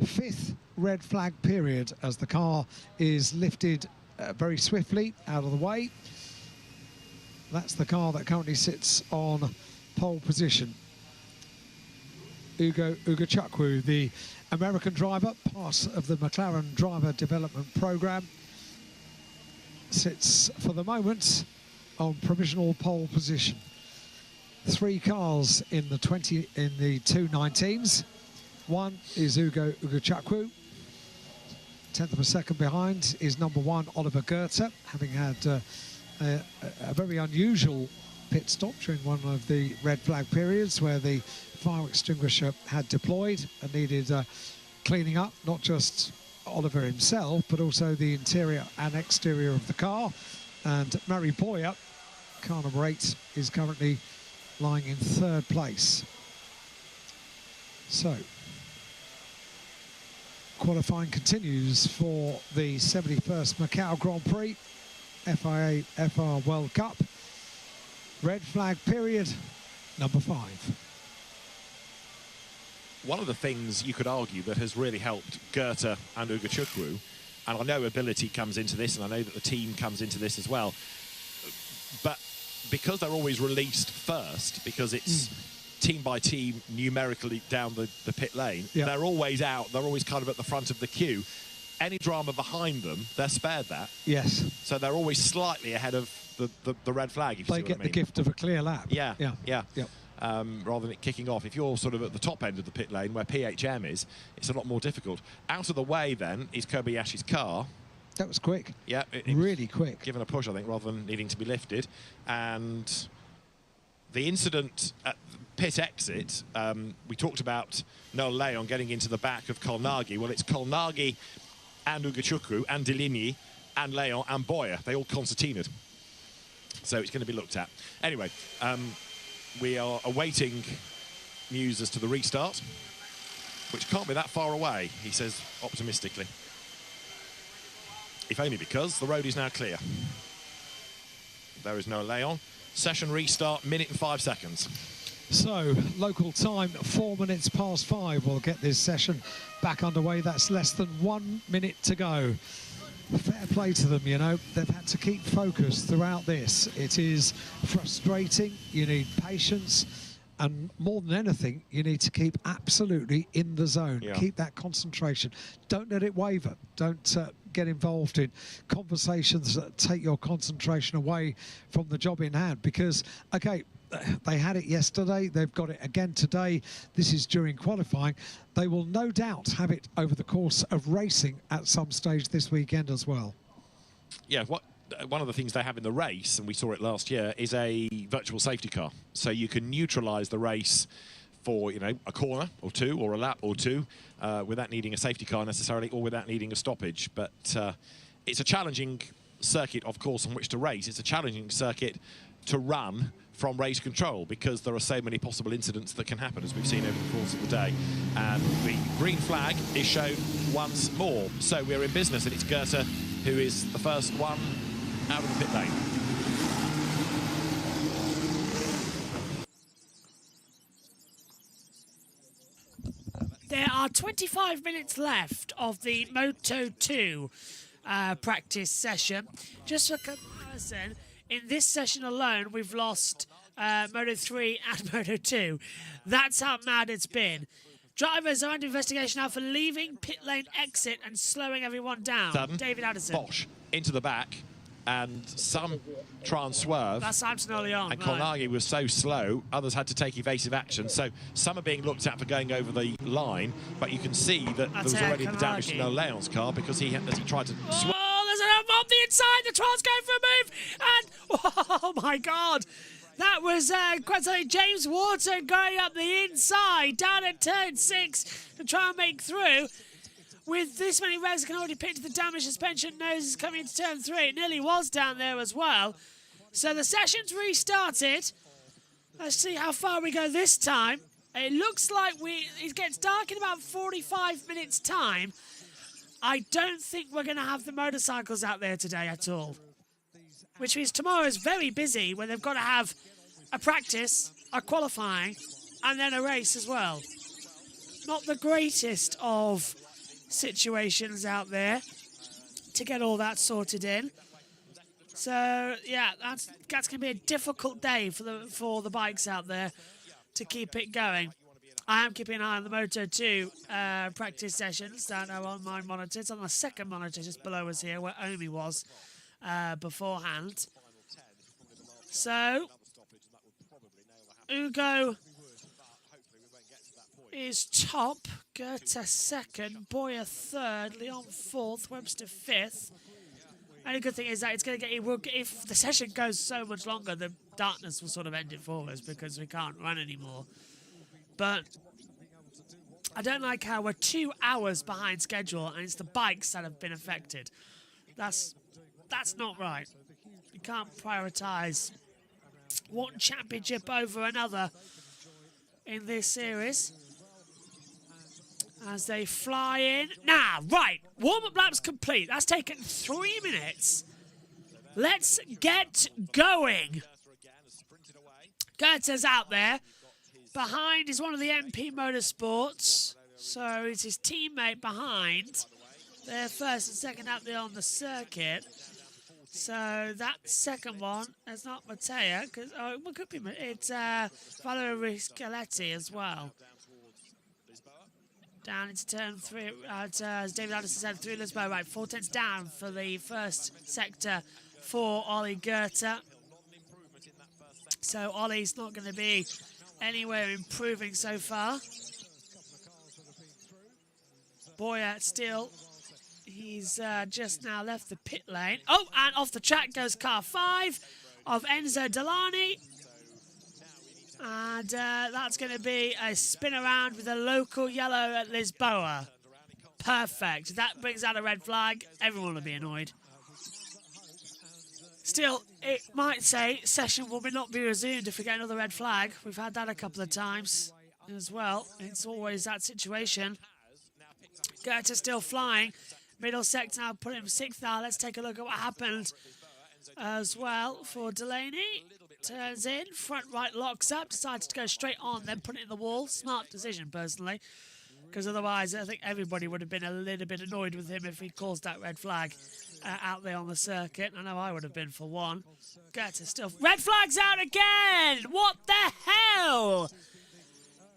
5th red flag period as the car is lifted very swiftly out of the way. That's the car that currently sits on pole position. Ugo Chakwu, the American driver, part of the McLaren Driver Development Programme, sits for the moment on provisional pole position. 3 cars in the 219s. One is Ugo Chakwu. 10th of a second behind is number 1 Oliver Goethe, having had a very unusual pit stop during one of the red flag periods where the fire extinguisher had deployed and needed cleaning up, not just Oliver himself, but also the interior and exterior of the car. And Murray Boyer, car number 8, is currently lying in 3rd place. So, qualifying continues for the 71st Macau Grand Prix, FIA FR World Cup. Red flag period number 5. One of the things you could argue that has really helped Goethe and Ugo Chakwu, and I know ability comes into this, and I know that the team comes into this as well, but because they're always released first, because it's team by team numerically down the pit lane, they're always out, they're always kind of at the front of the queue. Any drama behind them, they're spared that. Yes. So they're always slightly ahead of the red flag, if you see what I mean. They get the gift of a clear lap. Yeah. Rather than it kicking off. If you're sort of at the top end of the pit lane where PHM is, it's a lot more difficult. Out of the way then is Kobayashi's car. That was quick. Yeah. Really quick. Given a push, I think, rather than needing to be lifted. And the incident at pit exit, we talked about Noel Leon getting into the back of Kolnagi. Well, it's Kolnagi and Ugo Chakwu and Deligny and Leon and Boyer. They all concertinaed. So it's going to be looked at. Anyway, we are awaiting news as to the restart, which can't be that far away, he says optimistically. If only because the road is now clear. There is no Leon. Session restart, minute and 5 seconds. So, local time, 4 minutes past 5. We'll get this session back underway. That's less than 1 minute to go. Fair play to them, you know. They've had to keep focus throughout this. It is frustrating. You need patience. And more than anything, you need to keep absolutely in the zone. Yeah. Keep that concentration. Don't let it waver. Don't get involved in conversations that take your concentration away from the job in hand. Because, okay, they had it yesterday. They've got it again today. This is during qualifying. They will no doubt have it over the course of racing at some stage this weekend as well. Yeah, one of the things they have in the race, and we saw it last year, is a virtual safety car. So you can neutralise the race for, you know, a corner or two or a lap or two without needing a safety car necessarily or without needing a stoppage. But it's a challenging circuit, of course, on which to race. It's a challenging circuit to run from race control because there are so many possible incidents that can happen, as we've seen over the course of the day. And the green flag is shown once more. So we're in business, and it's Goethe who is the first one out of the pit lane. There are 25 minutes left of the Moto 2 practice session. Just for comparison, in this session alone, we've lost Moto 3 and Moto 2. That's how mad it's been. Drivers are under investigation now for leaving pit lane exit and slowing everyone down. Sudden, David Addison. Bosch into the back, and some try and swerve. That's Samson early on. And Kolnagi was so slow, others had to take evasive action. So some are being looked at for going over the line, but you can see that there was already the damage to Leon's car because as he tried to swerve. Oh, there's an on the inside. The trial's going for a move. And, oh, my God. That was quite something. James Wharton going up the inside, down at turn 6 to try and make through. With this many revs, can already pick to the damaged suspension nose is coming into turn 3. It nearly was down there as well. So the session's restarted. Let's see how far we go this time. It looks like it gets dark in about 45 minutes' time. I don't think we're going to have the motorcycles out there today at all. Which means tomorrow is very busy, where they've got to have a practice, a qualifying, and then a race as well. Not the greatest of situations out there to get all that sorted in. So yeah, that's going to be a difficult day for the bikes out there to keep it going. I am keeping an eye on the Moto 2 practice sessions that are on my monitor. It's on the second monitor just below us here, where Omi was beforehand. So Ugo is top, Goethe second, Boyer third, Leon fourth, Webster fifth. Only good thing is that it's going to get. If the session goes so much longer, the darkness will sort of end it for us because we can't run anymore. But I don't like how we're 2 hours behind schedule and it's the bikes that have been affected. That's not right. You can't prioritise one championship over another in this series. As they fly in. Now, right, warm-up lap's complete. That's taken 3 minutes. Let's get going. Goethe's out there. Behind is one of the MP Motorsports. So it's his teammate behind. They're first and second out there on the circuit. So that second one, it's not Mattea, because it could be. It's Valerio Riscaletti as well. Down into turn 3, as David Anderson said, through Lisboa, right, 4 tenths down for the first sector for Ollie Goethe. So Ollie's not going to be anywhere improving so far. Boyer still, he's just now left the pit lane. Oh, and off the track goes car 5 of Enzo Delani. And that's going to be a spin around with a local yellow at Lisboa. Perfect. That brings out a red flag. Everyone will be annoyed. Still, it might say session will not be resumed if we get another red flag. We've had that a couple of times as well. It's always that situation. Goethe still flying. Middle sector now put him 6th now. Let's take a look at what happened as well for Delaney. Turns in, front right locks up, decides to go straight on, then put it in the wall. Smart decision, personally, because otherwise I think everybody would have been a little bit annoyed with him if he caused that red flag out there on the circuit. I know I would have been for one. Goethe still... Red flag's out again! What the hell?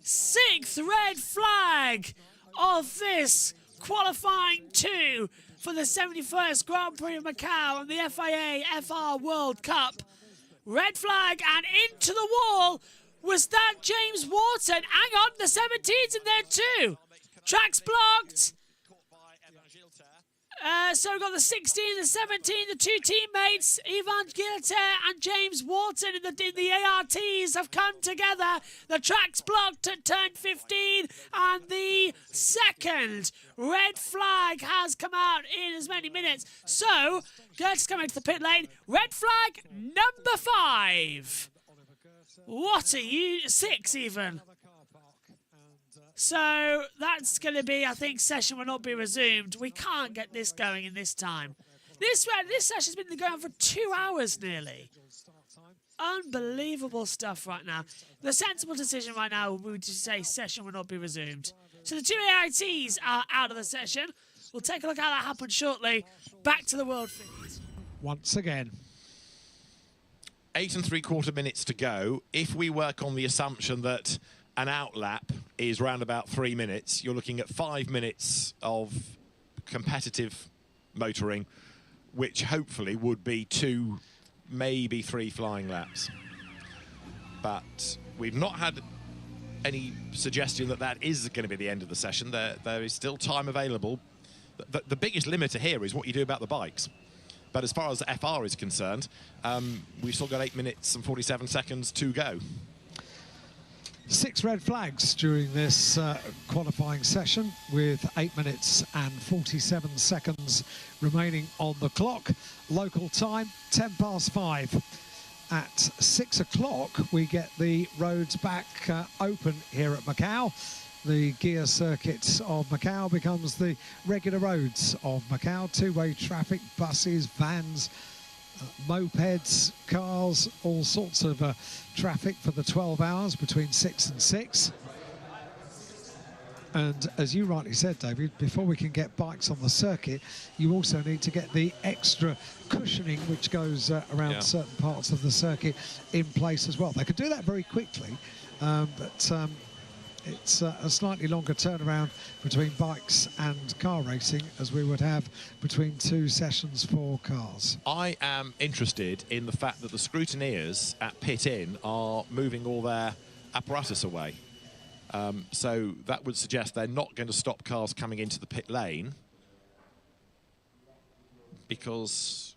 6th red flag of this qualifying 2 for the 71st Grand Prix of Macau and the FIA FR World Cup. Red flag and into the wall. Was that James Wharton? Hang on, the 17's in there too. Track's blocked. So we've got the 16, the 17, the 2 teammates, Ivan Gilter and James Wharton in the ARTs have come together. The track's blocked at turn 15 and the second red flag has come out in as many minutes. So, Gert's coming to the pit lane. Red flag number 5. What are you? 6 even. So that's going to be, I think, session will not be resumed. We can't get this going in this time. This session's been going on for 2 hours nearly. Unbelievable stuff right now. The sensible decision right now would be to say session will not be resumed. So the 2 AITs are out of the session. We'll take a look at how that happened shortly. Back to the World Feed. Once again. 8 3/4 minutes to go. If we work on the assumption that an out lap is round about 3 minutes, you're looking at 5 minutes of competitive motoring, which hopefully would be 2, maybe 3 flying laps. But we've not had any suggestion that that is going to be the end of the session. There is still time available. The biggest limiter here is what you do about the bikes. But as far as the FR is concerned, we've still got 8 minutes and 47 seconds to go. 6 red flags during this qualifying session with 8 minutes and 47 seconds remaining on the clock. Local time, 5:10. at 6 o'clock, we get the roads back open here at Macau. The gear circuit of Macau becomes the regular roads of Macau. Two-way traffic, buses, vans, mopeds, cars, all sorts of traffic for the 12 hours between 6 and 6. And as you rightly said, David, before we can get bikes on the circuit, you also need to get the extra cushioning which goes around certain parts of the circuit in place as well. They could do that very quickly, but it's a slightly longer turnaround between bikes and car racing as we would have between two sessions for cars. I am interested in the fact that the scrutineers at Pit Inn are moving all their apparatus away. So that would suggest they're not going to stop cars coming into the pit lane because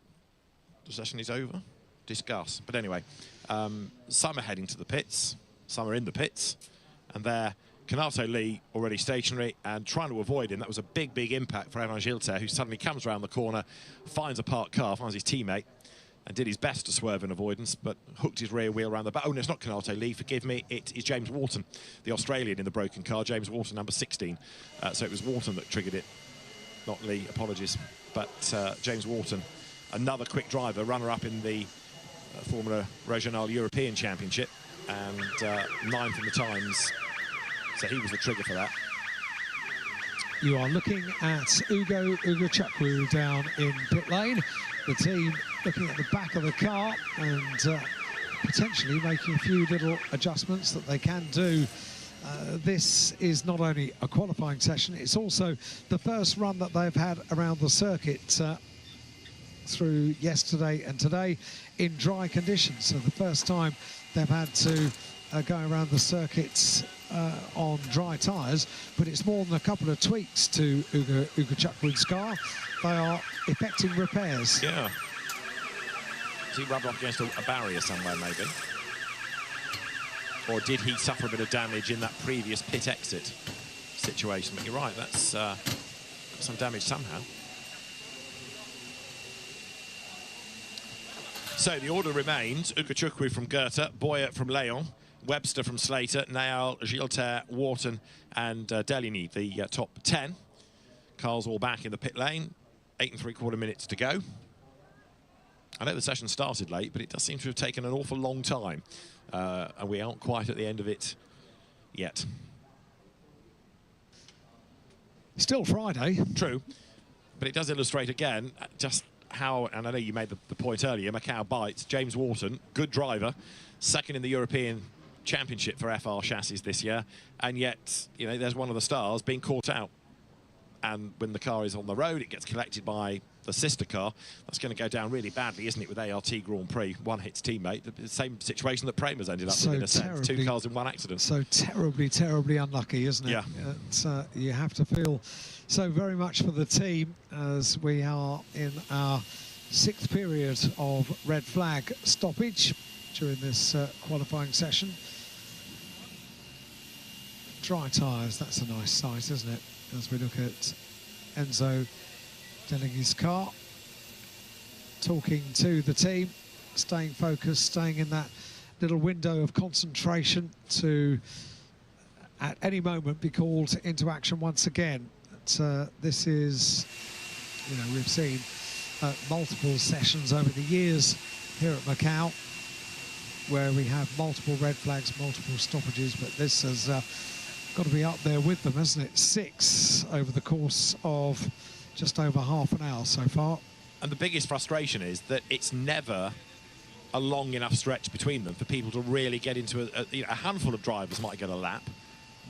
the session is over. Discuss. But anyway, some are heading to the pits, some are in the pits, and there, Canate Lee already stationary and trying to avoid him. That was a big, big impact for Evan Gilter, who suddenly comes around the corner, finds a parked car, finds his teammate, and did his best to swerve in avoidance, but hooked his rear wheel around the back. Oh, no, it's not Canate Lee, forgive me. It is James Wharton, the Australian in the broken car. James Wharton, number 16. So it was Wharton that triggered it, not Lee, apologies. But James Wharton, another quick driver, runner-up in the Formula Regional European Championship, and 9th in the times. So he was the trigger for that. You are looking at Ugo Chukwu down in pit lane. The team looking at the back of the car and potentially making a few little adjustments that they can do. This is not only a qualifying session, it's also the first run that they've had around the circuit through yesterday and today in dry conditions. So the first time they've had to go around the circuits on dry tyres, but it's more than a couple of tweaks to Ugo Chukwu's car. They are effecting repairs. Yeah. Has he rubbed off against a barrier somewhere, maybe? Or did he suffer a bit of damage in that previous pit exit situation? But you're right, that's got some damage somehow. So the order remains: Ugo Chukwu from Goethe, Boyer from Leon, Webster from Slater, Nayal, Gilter, Wharton and Deligny, the top 10. Cars all back in the pit lane. 8 3/4 minutes to go. I know the session started late, but it does seem to have taken an awful long time. And we aren't quite at the end of it yet. Still Friday. True. But it does illustrate again just how, and I know you made the point earlier, Macau bites. James Wharton, good driver, second in the European Championship for FR chassis this year, and yet, you know, there's one of the stars being caught out. And when the car is on the road, it gets collected by the sister car. That's going to go down really badly, isn't it, with ART Grand Prix? One hits teammate. The same situation that Prama's ended up with, in a sense. Two cars in one accident. So terribly, terribly unlucky, isn't it? Yeah. You have to feel so very much for the team as we are in our 6th period of red flag stoppage during this qualifying session. Dry tyres, that's a nice sight, isn't it? As we look at Enzo Deligny's car, talking to the team, staying focused, staying in that little window of concentration to, at any moment, be called into action once again. But, this is, you know, we've seen multiple sessions over the years here at Macau where we have multiple red flags, multiple stoppages, but this has got to be up there with them, hasn't it? 6 over the course of just over half an hour so far. And the biggest frustration is that it's never a long enough stretch between them for people to really get into a handful of drivers might get a lap,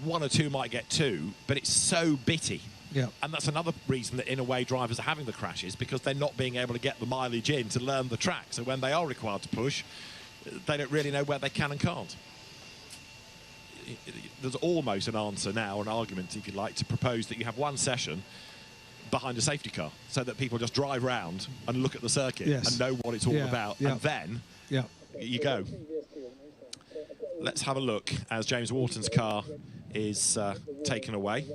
1 or 2 might get 2, but it's so bitty. Yeah. And that's another reason that, in a way, drivers are having the crashes, because they're not being able to get the mileage in to learn the track. So when they are required to push, they don't really know where they can and can't. There's almost an answer now, an argument, if you like, to propose that you have one session behind a safety car so that people just drive around and look at the circuit and know what it's all about, and then you go. Let's have a look as James Wharton's car is taken away.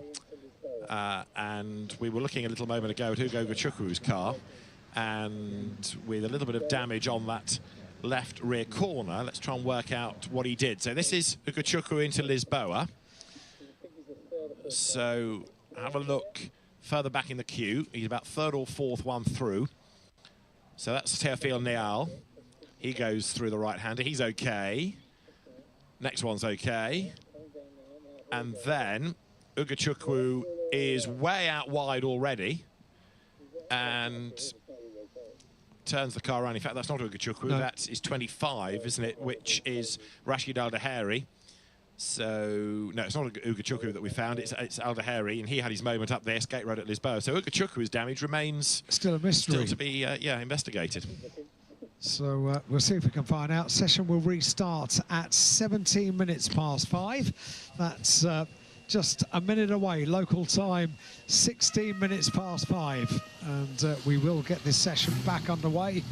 And we were looking a little moment ago at Ugo Chukwu's car, and with a little bit of damage on that left rear corner. Let's try and work out what he did. So this is Ugochukwu into Lisboa. So have a look further back in the queue. He's about third or fourth one through. So that's Teofil Nial. He goes through the right-hander. He's okay. Next one's okay. And then Ugochukwu is way out wide already and turns the car around. In fact, that's not Ugochukwu. No. That is 25, isn't it? Which is Rashid Al-Daheri. So, no, it's not Ugochukwu that we found. It's Al-Daheri, and he had his moment up there, skate road at Lisboa. So Ugochukwu's damage remains Still a mystery. still to be, yeah, investigated. So we'll see if we can find out. Session will restart at 17 minutes past 5. That's just a minute away. Local time, 16 minutes past 5. And we will get this session back underway.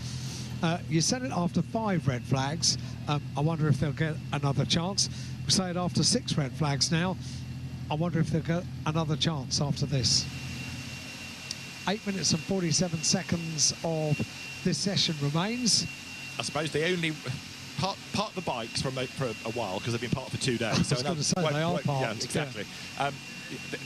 You said it after 5 red flags. I wonder if they'll get another chance. We say it after 6 red flags now. I wonder if they'll get another chance after this. 8 minutes and 47 seconds of this session remains. I suppose they only park the bikes for a while because they've been parked for 2 days. I was going to say, they are parked. Yeah, exactly. Yeah.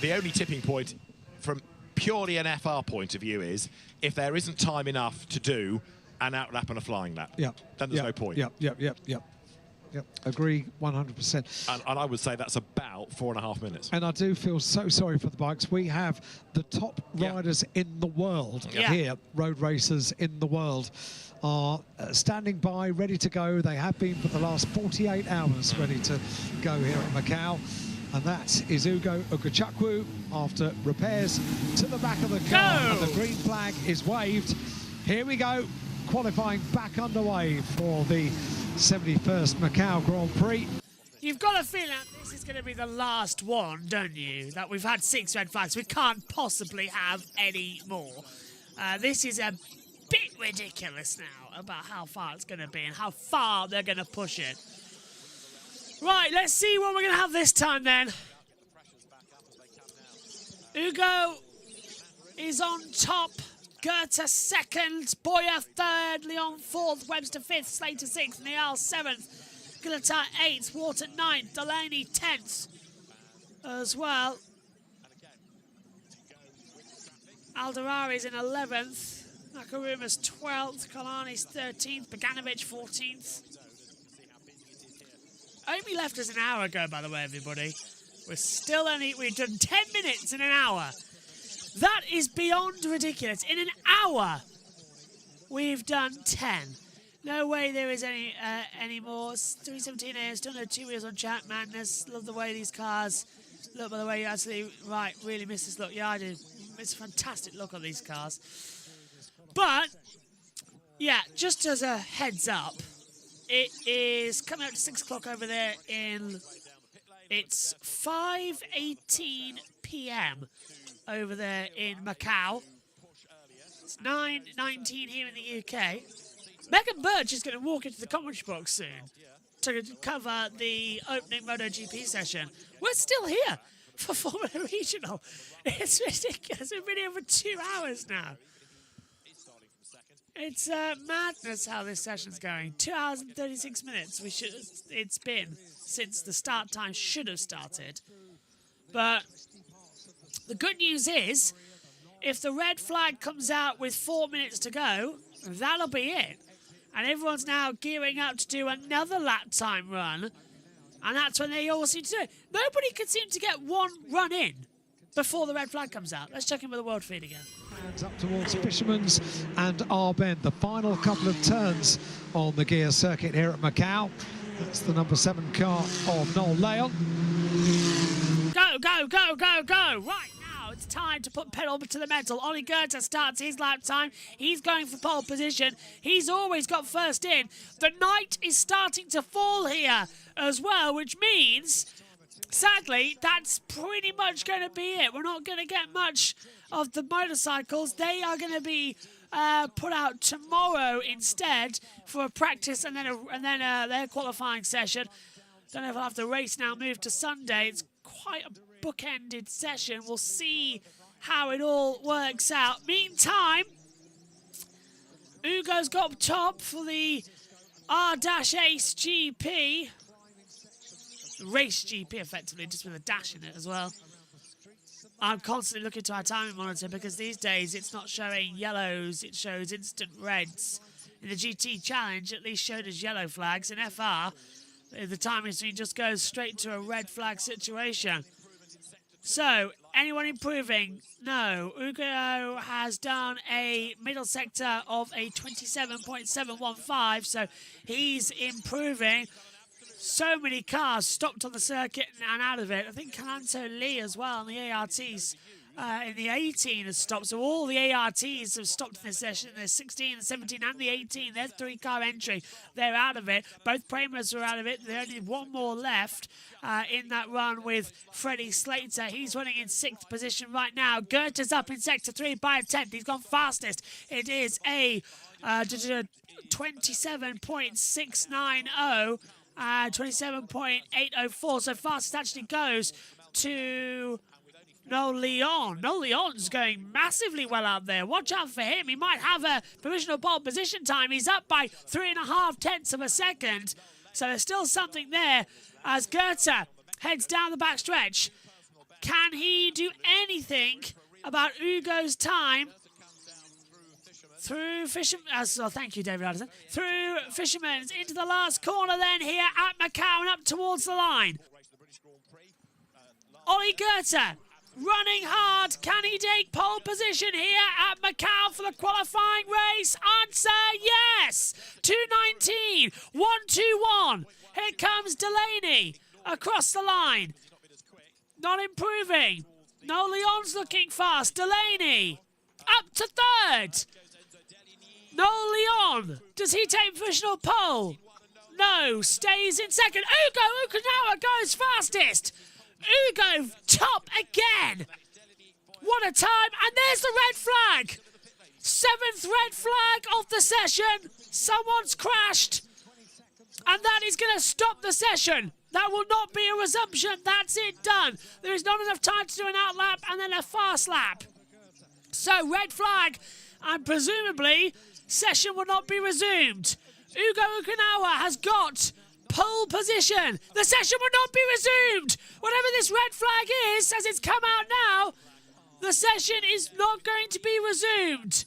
The only tipping point from purely an FR point of view is if there isn't time enough to do an outlap and a flying lap, then there's no point. Yep, agree 100%. And I would say that's about 4.5 minutes. And I do feel so sorry for the bikes. We have the top riders in the world here, road racers in the world, are standing by, ready to go. They have been for the last 48 hours ready to go here at Macau. And that is Ugochukwu after repairs to the back of the car. Go! And the green flag is waved. Here we go. Qualifying back underway for the 71st Macau Grand Prix. You've got a feeling this is going to be the last one, don't you? That we've had 6 red flags. We can't possibly have any more. This is a bit ridiculous now about how far it's going to be and how far they're going to push it. Right, let's see what we're going to have this time then. Ugo is on top. Goethe second, Boyer third, Leon fourth, Webster fifth, Slater sixth, Niall seventh, Guillotin eighth, Water ninth, Delaney 10th as well. Alderari's in 11th, Nakaruma's 12th, Kalani's 13th, Boganovic 14th. Only left us an hour ago, by the way, everybody. We've done 10 minutes in an hour. That is beyond ridiculous. In an hour, we've done 10. No way there is any more. 317 AM, still no 2 wheels on track. Madness. Love the way these cars look. By the way, you actually, really miss this look. Yeah, I do. It's a fantastic look on these cars. But, yeah, just as a heads up, it is coming up to 6 o'clock over there it's 5:18 p.m. over there in Macau. It's 9:19 here in the UK. Megan Birch is going to walk into the commentary box soon to cover the opening MotoGP session. We're still here for Formula Regional. It's ridiculous. We've been here for 2 hours now. It's madness how this session's going. 2 hours and 36 minutes. It's been since the start time should have started. But the good news is, if the red flag comes out with 4 minutes to go, that'll be it. And everyone's now gearing up to do another lap time run. And that's when they all seem to do it. Nobody can seem to get one run in before the red flag comes out. Let's check in with the world feed again. Hands up towards Fisherman's and Arbend. The final couple of turns on the gear circuit here at Macau. That's the number 7 car of Noel Leon. Go, go, go, go, go. Right now, it's time to put pedal to the metal. Ollie Goethe starts his lap time. He's going for pole position. He's always got first in. The night is starting to fall here as well, which means, sadly, that's pretty much going to be it. We're not going to get much of the motorcycles. They are going to be put out tomorrow instead for a practice and then their qualifying session. Don't know if I'll have to race now, move to Sunday. It's quite a bookended session. We'll see how it all works out. Meantime, Ugo's got top for the R-Ace GP. Race GP, effectively, just with a dash in it as well. I'm constantly looking to our timing monitor because these days it's not showing yellows, it shows instant reds. In the GT Challenge, at least showed us yellow flags. In FR, the timing screen just goes straight to a red flag situation. So, anyone improving? No. Ugo has done a middle sector of a 27.715, so he's improving. So many cars stopped on the circuit and out of it. I think Calanto Lee as well on the ARTs in the 18 has stopped. So all the ARTs have stopped in this session. There's 16, the 17 and the 18. There's 3-car entry. They're out of it. Both Promos are out of it. There's only one more left in that run with Freddie Slater. He's running in 6th position right now. Goethe's up in sector 3 by a 10th. He's gone fastest. It is a 27.690. 27.804, so fastest actually goes to Noel Leon. Noel Leon's going massively well out there. Watch out for him. He might have a provisional pole position time. He's up by 3.5 tenths of a second. So there's still something there as Goethe heads down the back stretch. Can he do anything about Ugo's time? Through Fisherman, thank you, David Addison. Through Fisherman's into the last corner then here at Macau and up towards the line. Ollie Goethe running hard. Can he take pole position here at Macau for the qualifying race? Answer yes. 2:19, 1:21. Here comes Delaney across the line. Not improving. No, Leon's looking fast. Delaney up to 3rd. Noel Leon, does he take provisional pole? No, stays in 2nd. Ugo Ukanawa goes fastest. Ugo top again. What a time. And there's the red flag. 7th red flag of the session. Someone's crashed. And that is going to stop the session. That will not be a resumption. That's it done. There is not enough time to do an out lap and then a fast lap. So red flag and presumably session will not be resumed. Ugo Ukanawa has got pole position. The session will not be resumed. Whatever this red flag is, as it's come out now, the session is not going to be resumed.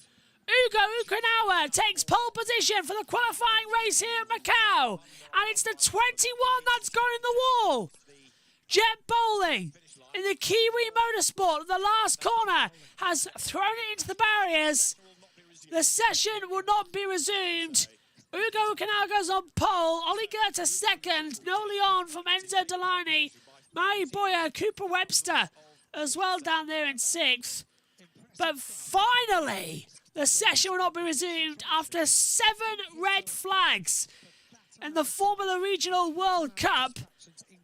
Ugo Ukanawa takes pole position for the qualifying race here at Macau. And it's the 21 that's gone in the wall. Jet Bowling in the Kiwi Motorsport, the last corner, has thrown it into the barriers. The session will not be resumed. Ugo Ukanawa goes on pole. Ollie Goethe 2nd. No Leon from Enzo Delaney. Murray Boyer, Cooper Webster as well down there in 6th. But finally, the session will not be resumed after 7 red flags. In the Formula Regional World Cup,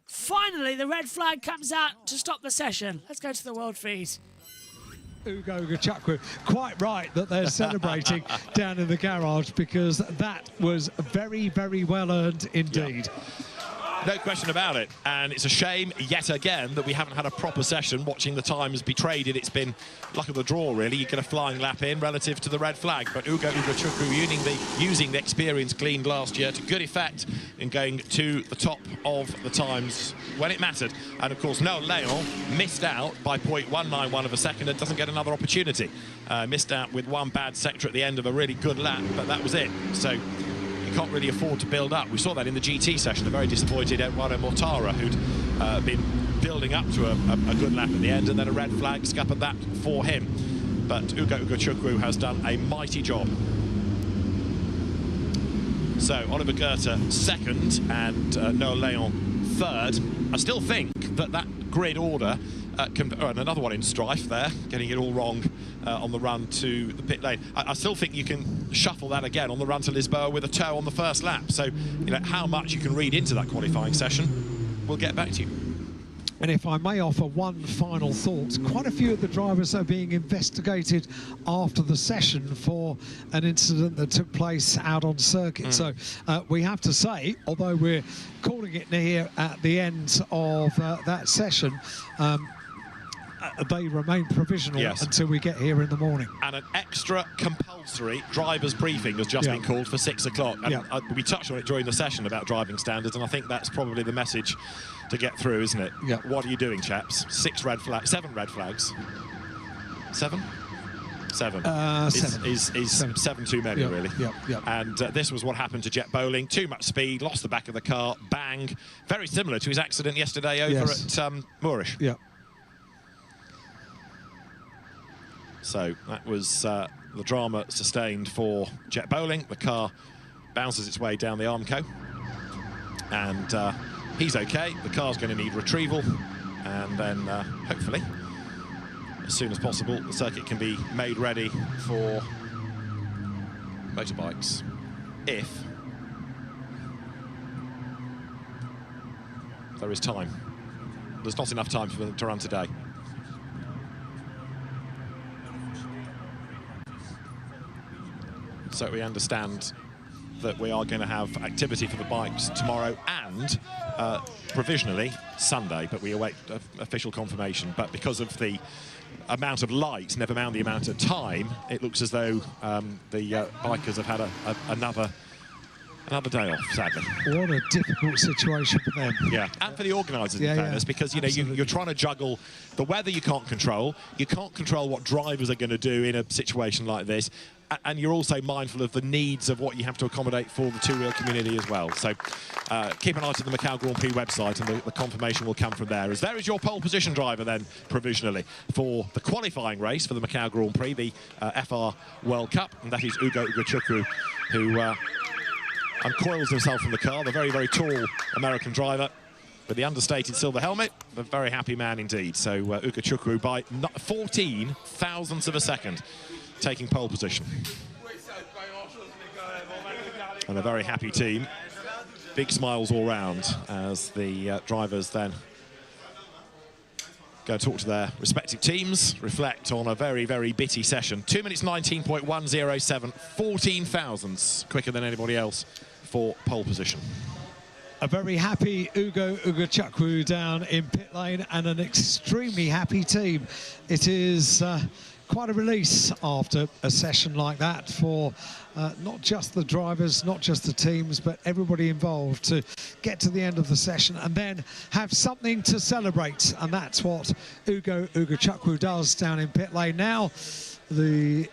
finally the red flag comes out to stop the session. Let's go to the world feed. Ugo Ukanawa, quite right that they're celebrating down in the garage because that was very, very well earned indeed. Yeah. No question about it, and it's a shame yet again that we haven't had a proper session. Watching the times be traded, it's been luck of the draw really. You get a flying lap in relative to the red flag, but Ugo Ukanawa using the experience gleaned last year to good effect in going to the top of the times when it mattered. And of course Noel Leon missed out by 0.191 of a second and doesn't get another opportunity. Missed out with one bad sector at the end of a really good lap, but that was it. So you can't really afford to build up. We saw that in the GT session, a very disappointed Eduardo Mortara, who'd been building up to a good lap at the end, and then a red flag scuppered that for him. But Ugo Ukanawa has done a mighty job. So Oliver Goethe 2nd and Noel Leon 3rd. I still think that grid order and another one in strife there, getting it all wrong on the run to the pit lane. I still think you can shuffle that again on the run to Lisboa with a toe on the first lap. So, you know, how much you can read into that qualifying session, we'll get back to you. And if I may offer one final thought, quite a few of the drivers are being investigated after the session for an incident that took place out on circuit. So we have to say, although we're calling it near at the end of that session, they remain provisional until we get here in the morning. And an extra compulsory driver's briefing has just been called for 6 o'clock. And we touched on it during the session about driving standards, and I think that's probably the message to get through, isn't it? Yeah. What are you doing, chaps? 7 red flags. 7? 7? 7 is 7 too many, really. And this was what happened to Jet Bowling. Too much speed, lost the back of the car, bang. Very similar to his accident yesterday over at Moorish. Yeah. So that was the drama sustained for Jet Bowling. The car bounces its way down the Armco. And he's OK. The car's going to need retrieval. And then, hopefully, as soon as possible, the circuit can be made ready for motorbikes. If there is time. There's not enough time for them to run today. So we understand that we are going to have activity for the bikes tomorrow and provisionally Sunday, but we await official confirmation. But because of the amount of light, never mind the amount of time, it looks as though the bikers have had another day off, sadly. What a difficult situation for them. Yeah, and for the organisers, in fairness, because you know you're trying to juggle the weather you can't control what drivers are going to do in a situation like this, and you're also mindful of the needs of what you have to accommodate for the two-wheel community as well. So keep an eye to the Macau Grand Prix website, and the confirmation will come from there. As there is your pole position driver then, provisionally, for the qualifying race for the Macau Grand Prix, the FR World Cup, and that is Ugo Ugachukwu, who uncoils himself from the car, the very, very tall American driver with the understated silver helmet. A very happy man indeed. So Ugachukwu by 14 thousandths of a second taking pole position. And a very happy team. Big smiles all round as the drivers then go talk to their respective teams, reflect on a very, very bitty session. 2 minutes 19.107, 14 thousandths quicker than anybody else for pole position. A very happy Ugo Ugachukwu down in pit lane, and an extremely happy team. It is quite a release after a session like that for not just the drivers, not just the teams, but everybody involved to get to the end of the session and then have something to celebrate. And that's what Ugo Ugachukwu does down in pit lane. Now, the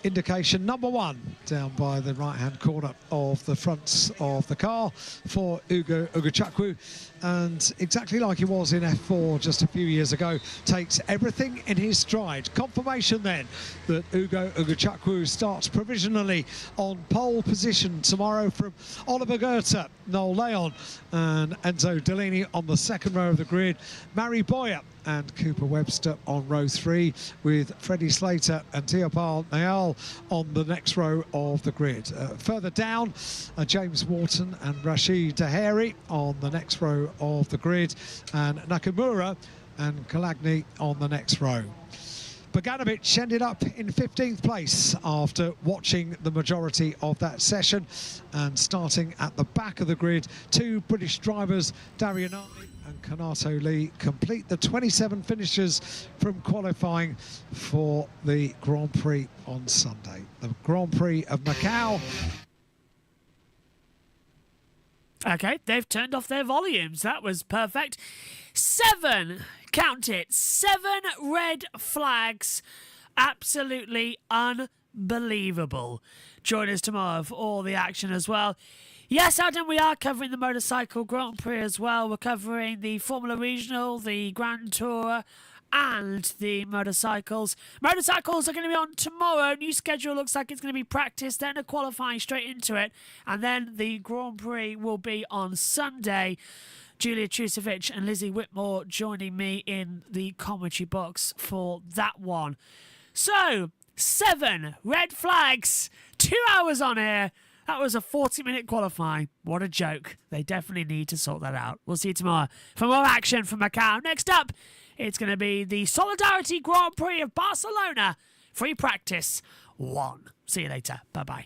indication number 1 down by the right-hand corner of the fronts of the car for Ugo Ugachukwu, and exactly like he was in F4 just a few years ago, takes everything in his stride. Confirmation then that Ugo Ugachukwu starts provisionally on pole position tomorrow from Oliver Goethe, Noel Leon and Enzo Delaney on the second row of the grid, Mary Boyer and Cooper Webster on row 3, with Freddie Slater and Teopal Nayal on the next row of the grid. Further down, James Wharton and Rashid Taheri on the next row of the grid, and Nakamura and Kalagny on the next row. Bogdanovic ended up in 15th place after watching the majority of that session, and starting at the back of the grid, 2 British drivers, Darian Arney and Kanato Lee, complete the 27 finishers from qualifying for the Grand Prix on Sunday. The Grand Prix of Macau. Okay, they've turned off their volumes. That was perfect. 7, count it, 7 red flags. Absolutely unbelievable. Join us tomorrow for all the action as well. Yes, Adam, we are covering the Motorcycle Grand Prix as well. We're covering the Formula Regional, the Grand Tour, and the motorcycles. Motorcycles are going to be on tomorrow. New schedule looks like it's going to be practice, then a qualifying straight into it, and then the Grand Prix will be on Sunday. Julia Trusovic and Lizzie Whitmore joining me in the commentary box for that one. So, 7 red flags, 2 hours on air. That was a 40-minute qualifying. What a joke. They definitely need to sort that out. We'll see you tomorrow for more action from Macau. Next up, it's going to be the Solidarity Grand Prix of Barcelona. Free practice 1. See you later. Bye-bye.